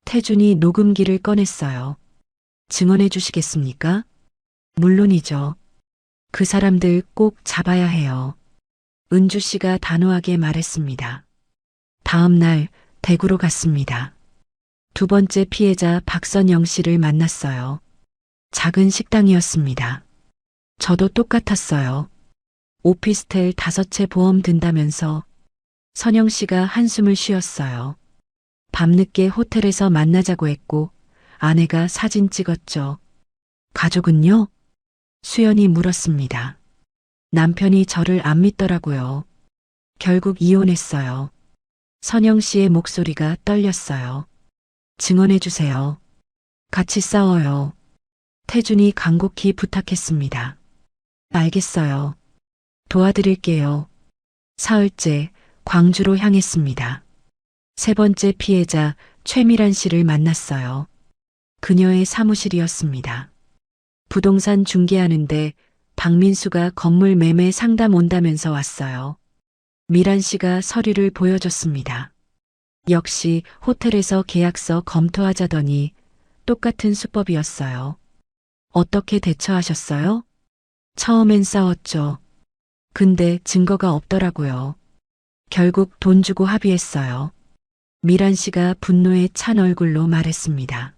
태준이 녹음기를 꺼냈어요. 증언해 주시겠습니까? 물론이죠. 그 사람들 꼭 잡아야 해요. 은주 씨가 단호하게 말했습니다. 다음 날 대구로 갔습니다. 두 번째 피해자 박선영 씨를 만났어요. 작은 식당이었습니다. 저도 똑같았어요. 오피스텔 5채 보험 든다면서 선영 씨가 한숨을 쉬었어요. 밤늦게 호텔에서 만나자고 했고 아내가 사진 찍었죠. 가족은요? 수연이 물었습니다. 남편이 저를 안 믿더라고요. 결국 이혼했어요. 선영 씨의 목소리가 떨렸어요. 증언해 주세요. 같이 싸워요. 태준이 간곡히 부탁했습니다. 알겠어요. 도와드릴게요. 사흘째 광주로 향했습니다. 세 번째 피해자 최미란 씨를 만났어요. 그녀의 사무실이었습니다. 부동산 중개하는데 박민수가 건물 매매 상담 온다면서 왔어요. 미란 씨가 서류를 보여줬습니다. 역시 호텔에서 계약서 검토하자더니 똑같은 수법이었어요. 어떻게 대처하셨어요? 처음엔 싸웠죠. 근데 증거가 없더라고요. 결국 돈 주고 합의했어요. 미란 씨가 분노에 찬 얼굴로 말했습니다.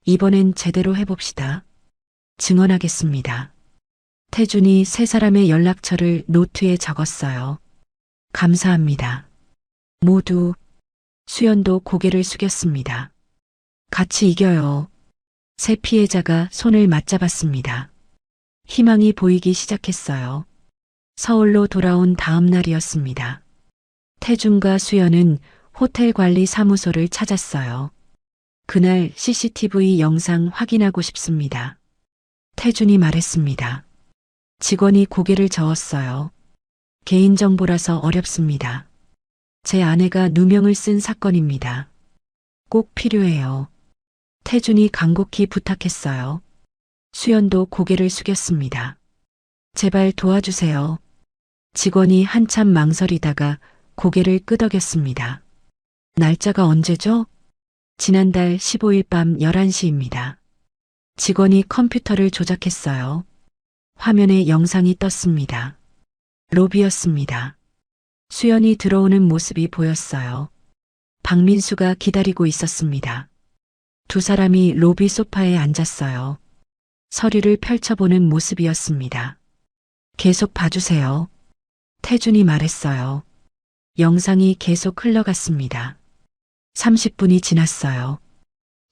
이번엔 제대로 해봅시다. 증언하겠습니다. 태준이 세 사람의 연락처를 노트에 적었어요. 감사합니다. 모두. 수연도 고개를 숙였습니다. 같이 이겨요. 세 피해자가 손을 맞잡았습니다. 희망이 보이기 시작했어요. 서울로 돌아온 다음 날이었습니다. 태준과 수연은 호텔 관리 사무소를 찾았어요. 그날 CCTV 영상 확인하고 싶습니다. 태준이 말했습니다. 직원이 고개를 저었어요. 개인정보라서 어렵습니다. 제 아내가 누명을 쓴 사건입니다. 꼭 필요해요. 태준이 간곡히 부탁했어요. 수연도 고개를 숙였습니다. 제발 도와주세요. 직원이 한참 망설이다가 고개를 끄덕였습니다. 날짜가 언제죠? 지난달 15일 밤 11시입니다. 직원이 컴퓨터를 조작했어요. 화면에 영상이 떴습니다. 로비였습니다. 수연이 들어오는 모습이 보였어요. 박민수가 기다리고 있었습니다. 두 사람이 로비 소파에 앉았어요. 서류를 펼쳐보는 모습이었습니다. 계속 봐주세요. 태준이 말했어요. 영상이 계속 흘러갔습니다. 30분이 지났어요.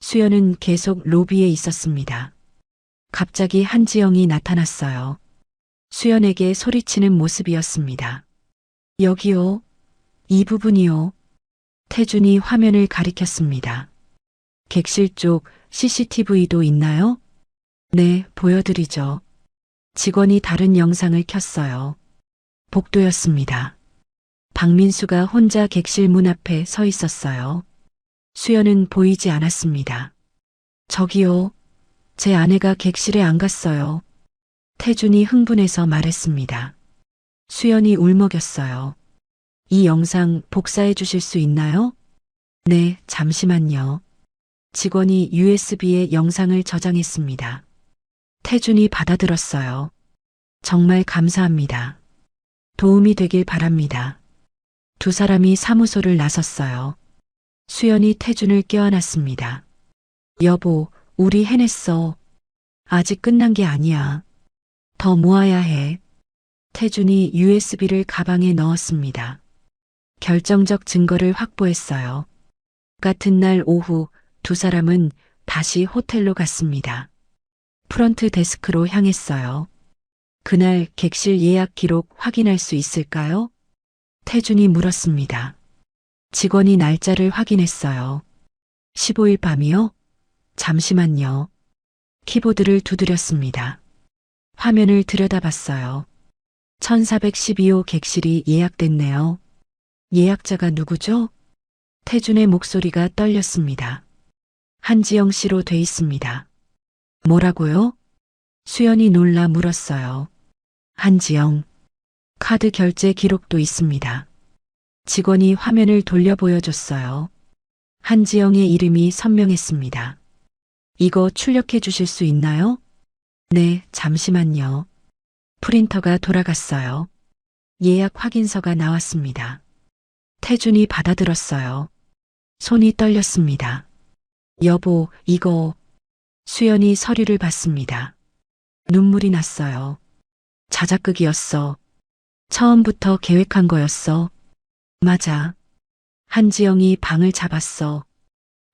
수연은 계속 로비에 있었습니다. 갑자기 한지영이 나타났어요. 수연에게 소리치는 모습이었습니다. 여기요. 이 부분이요. 태준이 화면을 가리켰습니다. 객실 쪽 CCTV도 있나요? 네, 보여드리죠. 직원이 다른 영상을 켰어요. 복도였습니다. 박민수가 혼자 객실 문 앞에 서 있었어요. 수연은 보이지 않았습니다. 저기요. 제 아내가 객실에 안 갔어요. 태준이 흥분해서 말했습니다. 수연이 울먹였어요. 이 영상 복사해 주실 수 있나요? 네, 잠시만요. 직원이 USB에 영상을 저장했습니다. 태준이 받아들었어요. 정말 감사합니다. 도움이 되길 바랍니다. 두 사람이 사무소를 나섰어요. 수연이 태준을 껴안았습니다. 여보, 우리 해냈어. 아직 끝난 게 아니야. 더 모아야 해. 태준이 USB를 가방에 넣었습니다. 결정적 증거를 확보했어요. 같은 날 오후 두 사람은 다시 호텔로 갔습니다. 프런트 데스크로 향했어요. 그날 객실 예약 기록 확인할 수 있을까요? 태준이 물었습니다. 직원이 날짜를 확인했어요. 15일 밤이요? 잠시만요. 키보드를 두드렸습니다. 화면을 들여다봤어요. 1412호 객실이 예약됐네요. 예약자가 누구죠? 태준의 목소리가 떨렸습니다. 한지영 씨로 돼 있습니다. 뭐라고요? 수연이 놀라 물었어요. 한지영. 카드 결제 기록도 있습니다. 직원이 화면을 돌려 보여줬어요. 한지영의 이름이 선명했습니다. 이거 출력해 주실 수 있나요? 네, 잠시만요. 프린터가 돌아갔어요. 예약 확인서가 나왔습니다. 태준이 받아들었어요. 손이 떨렸습니다. 여보, 이거. 수연이 서류를 받습니다. 눈물이 났어요. 자작극이었어. 처음부터 계획한 거였어. 맞아. 한지영이 방을 잡았어.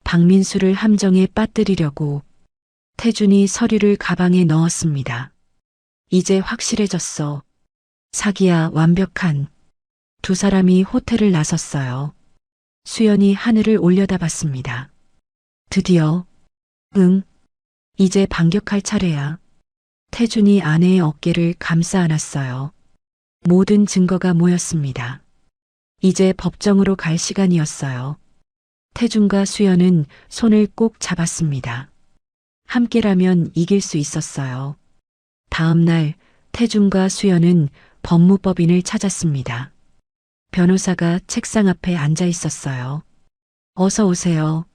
박민수를 함정에 빠뜨리려고. 태준이 서류를 가방에 넣었습니다. 이제 확실해졌어. 사기야, 완벽한. 두 사람이 호텔을 나섰어요. 수연이 하늘을 올려다봤습니다. 드디어. 응. 이제 반격할 차례야. 태준이 아내의 어깨를 감싸 안았어요. 모든 증거가 모였습니다. 이제 법정으로 갈 시간이었어요. 태준과 수연은 손을 꼭 잡았습니다. 함께라면 이길 수 있었어요. 다음 날 태준과 수연은 법무법인을 찾았습니다. 변호사가 책상 앞에 앉아 있었어요. 어서 오세요.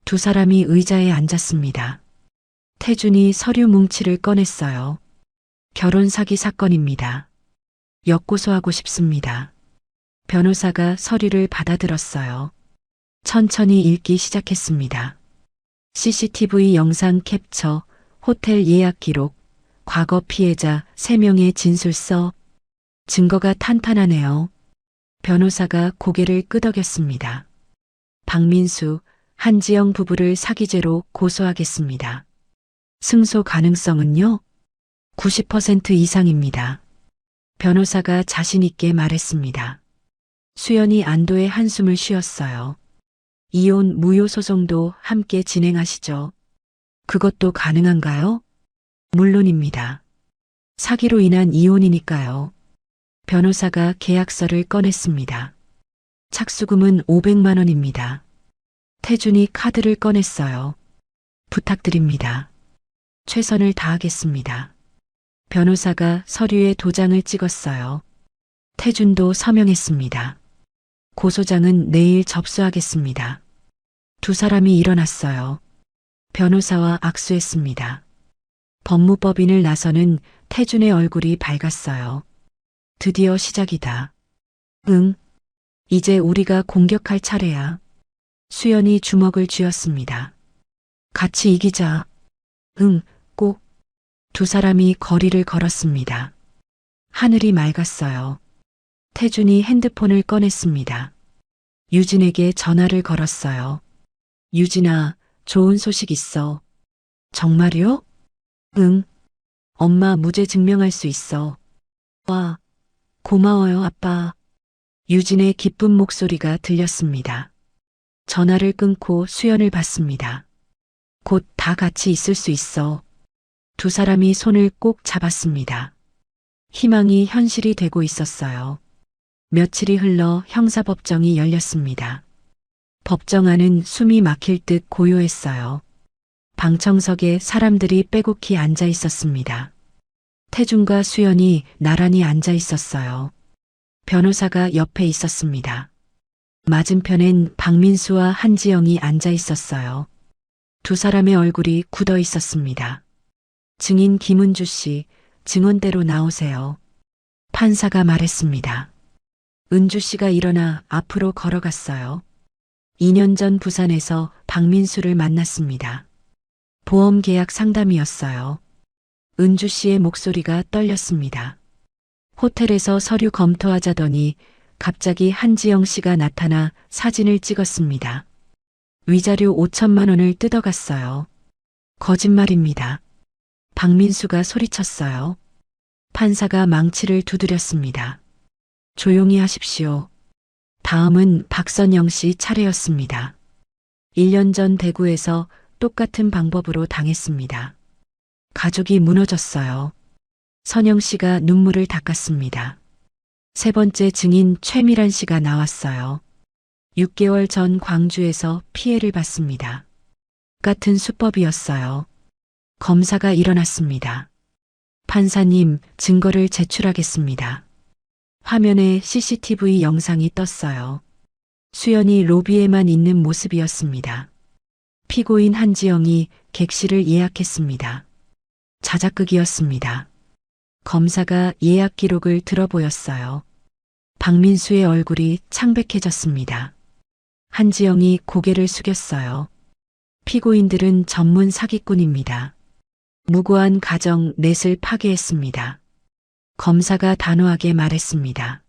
두 사람이 의자에 앉았습니다. 태준이 서류 뭉치를 꺼냈어요. 결혼 사기 사건입니다. 역고소하고 싶습니다. 변호사가 서류를 받아들었어요. 천천히 읽기 시작했습니다. CCTV 영상 캡처, 호텔 예약 기록, 과거 피해자 3명의 진술서. 증거가 탄탄하네요. 변호사가 고개를 끄덕였습니다. 박민수, 한지영 부부를 사기죄로 고소하겠습니다. 승소 가능성은요? 90% 이상입니다. 변호사가 자신 있게 말했습니다. 수연이 안도의 한숨을 쉬었어요. 이혼 무효 소송도 함께 진행하시죠. 그것도 가능한가요? 물론입니다. 사기로 인한 이혼이니까요. 변호사가 계약서를 꺼냈습니다. 착수금은 500만 원입니다. 태준이 카드를 꺼냈어요. 부탁드립니다. 최선을 다하겠습니다. 변호사가 서류에 도장을 찍었어요. 태준도 서명했습니다. 고소장은 내일 접수하겠습니다. 두 사람이 일어났어요. 변호사와 악수했습니다. 법무법인을 나서는 태준의 얼굴이 밝았어요. 드디어 시작이다. 응. 이제 우리가 공격할 차례야. 수연이 주먹을 쥐었습니다. 같이 이기자. 응, 꼭. 두 사람이 거리를 걸었습니다. 하늘이 맑았어요. 태준이 핸드폰을 꺼냈습니다. 유진에게 전화를 걸었어요. 유진아, 좋은 소식 있어. 정말요? 응. 엄마 무죄 증명할 수 있어. 와, 고마워요, 아빠. 유진의 기쁜 목소리가 들렸습니다. 전화를 끊고 수연을 봤습니다. 곧 다 같이 있을 수 있어. 두 사람이 손을 꼭 잡았습니다. 희망이 현실이 되고 있었어요. 며칠이 흘러 형사법정이 열렸습니다. 법정 안은 숨이 막힐 듯 고요했어요. 방청석에 사람들이 빼곡히 앉아 있었습니다. 태준과 수연이 나란히 앉아 있었어요. 변호사가 옆에 있었습니다. 맞은편엔 박민수와 한지영이 앉아 있었어요. 두 사람의 얼굴이 굳어 있었습니다. 증인 김은주 씨, 증언대로 나오세요. 판사가 말했습니다. 은주 씨가 일어나 앞으로 걸어갔어요. 2년 전 부산에서 박민수를 만났습니다. 보험 계약 상담이었어요. 은주 씨의 목소리가 떨렸습니다. 호텔에서 서류 검토하자더니 갑자기 한지영 씨가 나타나 사진을 찍었습니다. 위자료 5천만 원을 뜯어갔어요. 거짓말입니다. 박민수가 소리쳤어요. 판사가 망치를 두드렸습니다. 조용히 하십시오. 다음은 박선영 씨 차례였습니다. 1년 전 대구에서 똑같은 방법으로 당했습니다. 가족이 무너졌어요. 선영 씨가 눈물을 닦았습니다. 세 번째 증인 최미란 씨가 나왔어요. 6개월 전 광주에서 피해를 봤습니다. 같은 수법이었어요. 검사가 일어났습니다. 판사님, 증거를 제출하겠습니다. 화면에 CCTV 영상이 떴어요. 수연이 로비에만 있는 모습이었습니다. 피고인 한지영이 객실을 예약했습니다. 자작극이었습니다. 검사가 예약 기록을 들어보였어요. 박민수의 얼굴이 창백해졌습니다. 한지영이 고개를 숙였어요. 피고인들은 전문 사기꾼입니다. 무고한 가정 넷을 파괴했습니다. 검사가 단호하게 말했습니다.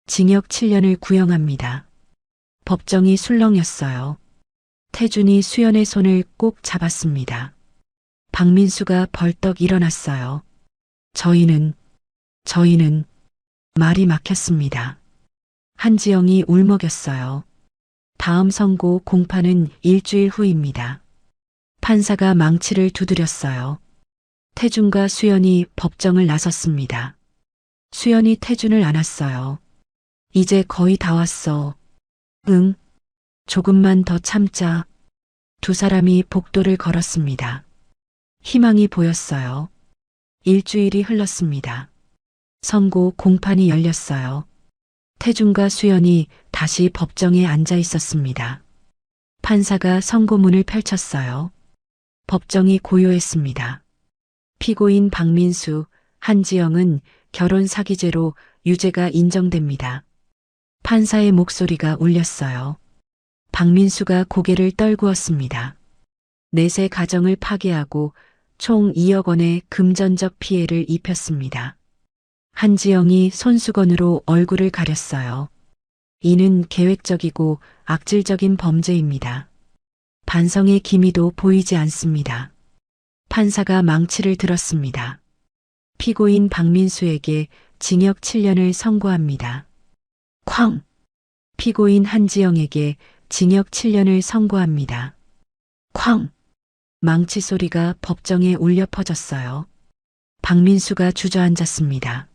징역 7년을 구형합니다. 법정이 술렁였어요. 태준이 수연의 손을 꼭 잡았습니다. 박민수가 벌떡 일어났어요. 저희는 말이 막혔습니다. 한지영이 울먹였어요. 다음 선고 공판은 일주일 후입니다. 판사가 망치를 두드렸어요. 태준과 수연이 법정을 나섰습니다. 수연이 태준을 안았어요. 이제 거의 다 왔어. 응. 조금만 더 참자. 두 사람이 복도를 걸었습니다. 희망이 보였어요. 일주일이 흘렀습니다. 선고 공판이 열렸어요. 태준과 수연이 다시 법정에 앉아 있었습니다. 판사가 선고문을 펼쳤어요. 법정이 고요했습니다. 피고인 박민수, 한지영은 결혼 사기죄로 유죄가 인정됩니다. 판사의 목소리가 울렸어요. 박민수가 고개를 떨구었습니다. 넷의 가정을 파괴하고 총 2억 원의 금전적 피해를 입혔습니다. 한지영이 손수건으로 얼굴을 가렸어요. 이는 계획적이고 악질적인 범죄입니다. 반성의 기미도 보이지 않습니다. 판사가 망치를 들었습니다. 피고인 박민수에게 징역 7년을 선고합니다. 쾅! 피고인 한지영에게 징역 7년을 선고합니다. 쾅! 망치 소리가 법정에 울려 퍼졌어요. 박민수가 주저앉았습니다.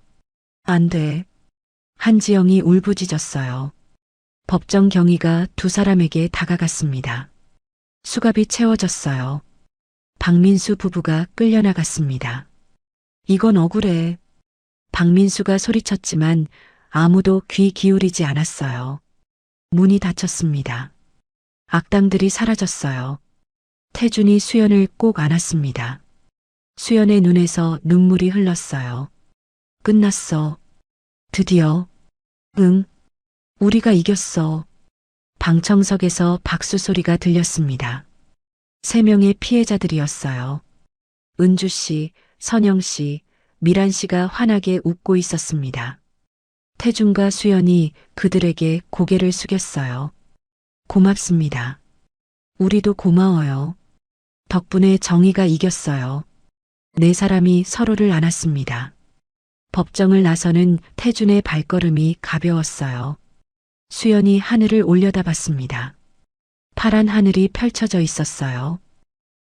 안 돼. 한지영이 울부짖었어요. 법정 경위가 두 사람에게 다가갔습니다. 수갑이 채워졌어요. 박민수 부부가 끌려나갔습니다. 이건 억울해. 박민수가 소리쳤지만 아무도 귀 기울이지 않았어요. 문이 닫혔습니다. 악당들이 사라졌어요. 태준이 수연을 꼭 안았습니다. 수연의 눈에서 눈물이 흘렀어요. 끝났어. 드디어. 응. 우리가 이겼어. 방청석에서 박수 소리가 들렸습니다. 3명의 피해자들이었어요. 은주 씨, 선영 씨, 미란 씨가 환하게 웃고 있었습니다. 태준과 수연이 그들에게 고개를 숙였어요. 고맙습니다. 우리도 고마워요. 덕분에 정의가 이겼어요. 네 사람이 서로를 안았습니다. 법정을 나서는 태준의 발걸음이 가벼웠어요. 수연이 하늘을 올려다봤습니다. 파란 하늘이 펼쳐져 있었어요.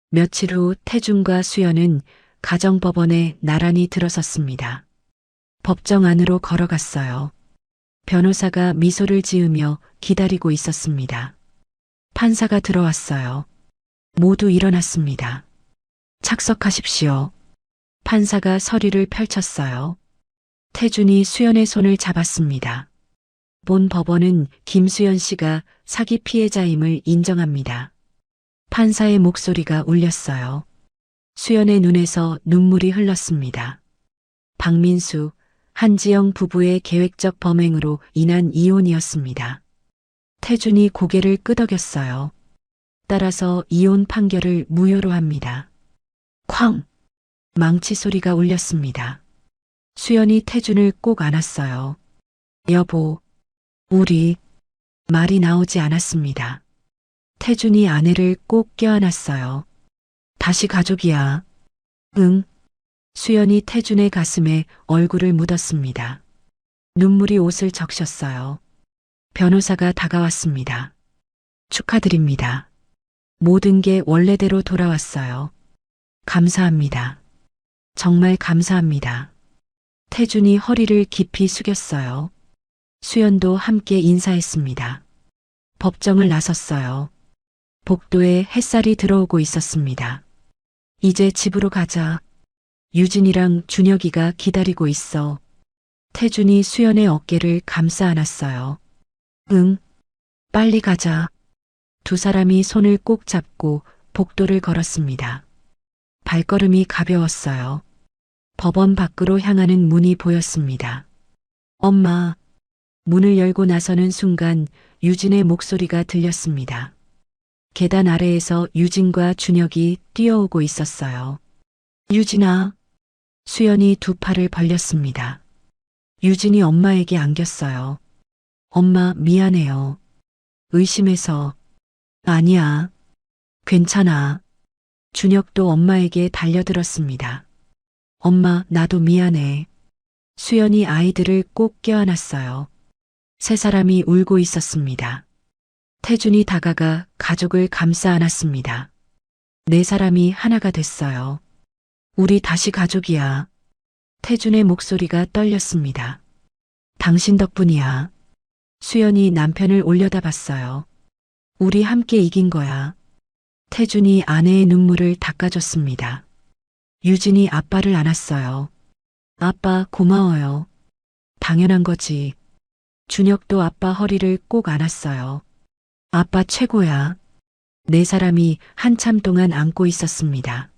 며칠 후 태준과 수연은 가정법원에 나란히 들어섰습니다. 법정 안으로 걸어갔어요. 변호사가 미소를 지으며 기다리고 있었습니다. 판사가 들어왔어요. 모두 일어났습니다. 착석하십시오. 판사가 서류를 펼쳤어요. 태준이 수연의 손을 잡았습니다. 본 법원은 김수연 씨가 사기 피해자임을 인정합니다. 판사의 목소리가 울렸어요. 수연의 눈에서 눈물이 흘렀습니다. 박민수, 한지영 부부의 계획적 범행으로 인한 이혼이었습니다. 태준이 고개를 끄덕였어요. 따라서 이혼 판결을 무효로 합니다. 쾅! 망치 소리가 울렸습니다. 수연이 태준을 꼭 안았어요. 여보, 우리 말이 나오지 않았습니다. 태준이 아내를 꼭 껴안았어요. 다시 가족이야. 응, 수연이 태준의 가슴에 얼굴을 묻었습니다. 눈물이 옷을 적셨어요. 변호사가 다가왔습니다. 축하드립니다. 모든 게 원래대로 돌아왔어요. 감사합니다. 정말 감사합니다. 태준이 허리를 깊이 숙였어요. 수연도 함께 인사했습니다. 법정을 나섰어요. 복도에 햇살이 들어오고 있었습니다. 이제 집으로 가자. 유진이랑 준혁이가 기다리고 있어. 태준이 수연의 어깨를 감싸 안았어요. 응, 빨리 가자. 두 사람이 손을 꼭 잡고 복도를 걸었습니다. 발걸음이 가벼웠어요. 법원 밖으로 향하는 문이 보였습니다. 엄마. 문을 열고 나서는 순간 유진의 목소리가 들렸습니다. 계단 아래에서 유진과 준혁이 뛰어오고 있었어요. 유진아. 수연이 두 팔을 벌렸습니다. 유진이 엄마에게 안겼어요. 엄마 미안해요. 의심해서. 아니야. 괜찮아. 준혁도 엄마에게 달려들었습니다. 엄마 나도 미안해. 수연이 아이들을 꼭 껴안았어요. 세 사람이 울고 있었습니다. 태준이 다가가 가족을 감싸 안았습니다. 네 사람이 하나가 됐어요. 우리 다시 가족이야. 태준의 목소리가 떨렸습니다. 당신 덕분이야. 수연이 남편을 올려다봤어요. 우리 함께 이긴 거야. 태준이 아내의 눈물을 닦아줬습니다. 유진이 아빠를 안았어요. 아빠 고마워요. 당연한 거지. 준혁도 아빠 허리를 꼭 안았어요. 아빠 최고야. 네 사람이 한참 동안 안고 있었습니다.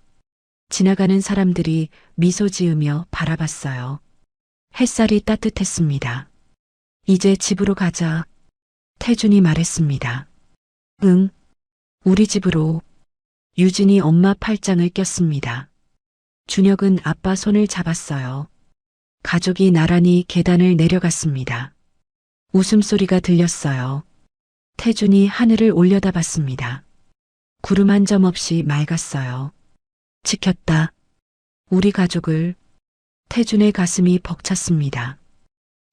지나가는 사람들이 미소 지으며 바라봤어요. 햇살이 따뜻했습니다. 이제 집으로 가자. 태준이 말했습니다. 응, 우리 집으로. 유진이 엄마 팔짱을 꼈습니다. 준혁은 아빠 손을 잡았어요. 가족이 나란히 계단을 내려갔습니다. 웃음소리가 들렸어요. 태준이 하늘을 올려다봤습니다. 구름 한 점 없이 맑았어요. 지켰다. 우리 가족을. 태준의 가슴이 벅찼습니다.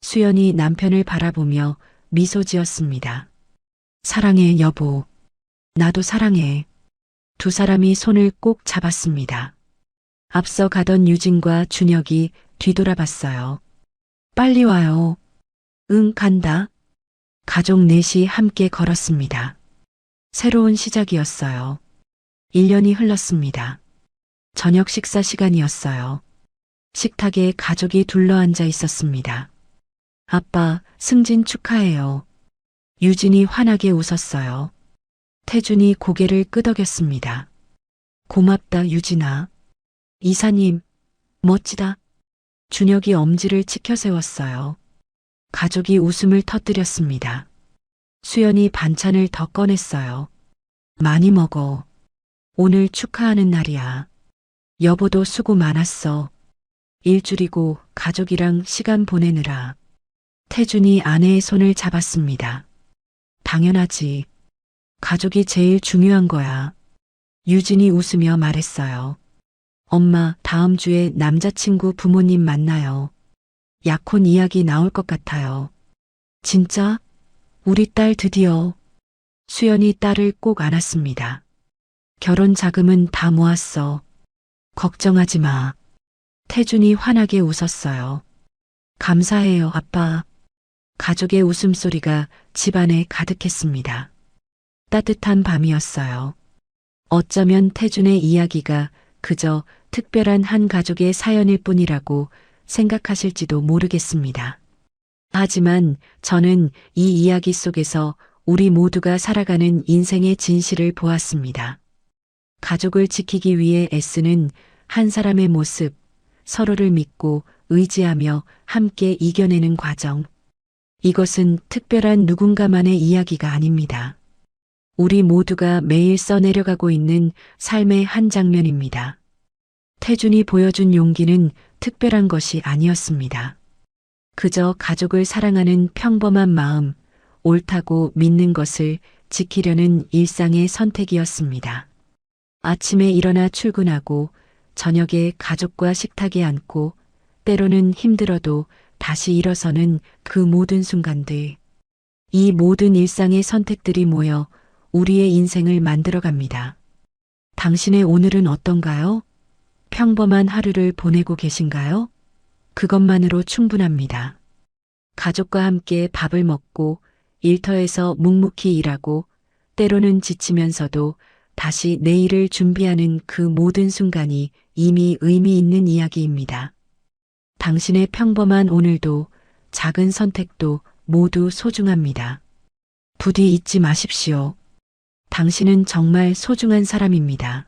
수연이 남편을 바라보며 미소 지었습니다. 사랑해 여보. 나도 사랑해. 두 사람이 손을 꼭 잡았습니다. 앞서 가던 유진과 준혁이 뒤돌아봤어요. 빨리 와요. 응, 간다. 가족 넷이 함께 걸었습니다. 새로운 시작이었어요. 1년이 흘렀습니다. 저녁 식사 시간이었어요. 식탁에 가족이 둘러앉아 있었습니다. 아빠, 승진 축하해요. 유진이 환하게 웃었어요. 태준이 고개를 끄덕였습니다. 고맙다, 유진아. 이사님, 멋지다. 준혁이 엄지를 치켜 세웠어요. 가족이 웃음을 터뜨렸습니다. 수연이 반찬을 더 꺼냈어요. 많이 먹어. 오늘 축하하는 날이야. 여보도 수고 많았어. 일주리고 가족이랑 시간 보내느라. 태준이 아내의 손을 잡았습니다. 당연하지. 가족이 제일 중요한 거야. 유진이 웃으며 말했어요. 엄마, 다음 주에 남자친구 부모님 만나요. 약혼 이야기 나올 것 같아요. 진짜? 우리 딸 드디어. 수연이 딸을 꼭 안았습니다. 결혼 자금은 다 모았어. 걱정하지 마. 태준이 환하게 웃었어요. 감사해요, 아빠. 가족의 웃음소리가 집안에 가득했습니다. 따뜻한 밤이었어요. 어쩌면 태준의 이야기가 그저 특별한 한 가족의 사연일 뿐이라고 생각하실지도 모르겠습니다. 하지만 저는 이 이야기 속에서 우리 모두가 살아가는 인생의 진실을 보았습니다. 가족을 지키기 위해 애쓰는 한 사람의 모습, 서로를 믿고 의지하며 함께 이겨내는 과정. 이것은 특별한 누군가만의 이야기가 아닙니다. 우리 모두가 매일 써내려가고 있는 삶의 한 장면입니다. 태준이 보여준 용기는 특별한 것이 아니었습니다. 그저 가족을 사랑하는 평범한 마음, 옳다고 믿는 것을 지키려는 일상의 선택이었습니다. 아침에 일어나 출근하고 저녁에 가족과 식탁에 앉고 때로는 힘들어도 다시 일어서는 그 모든 순간들. 이 모든 일상의 선택들이 모여 우리의 인생을 만들어갑니다. 당신의 오늘은 어떤가요? 평범한 하루를 보내고 계신가요? 그것만으로 충분합니다. 가족과 함께 밥을 먹고 일터에서 묵묵히 일하고 때로는 지치면서도 다시 내일을 준비하는 그 모든 순간이 이미 의미 있는 이야기입니다. 당신의 평범한 오늘도 작은 선택도 모두 소중합니다. 부디 잊지 마십시오. 당신은 정말 소중한 사람입니다.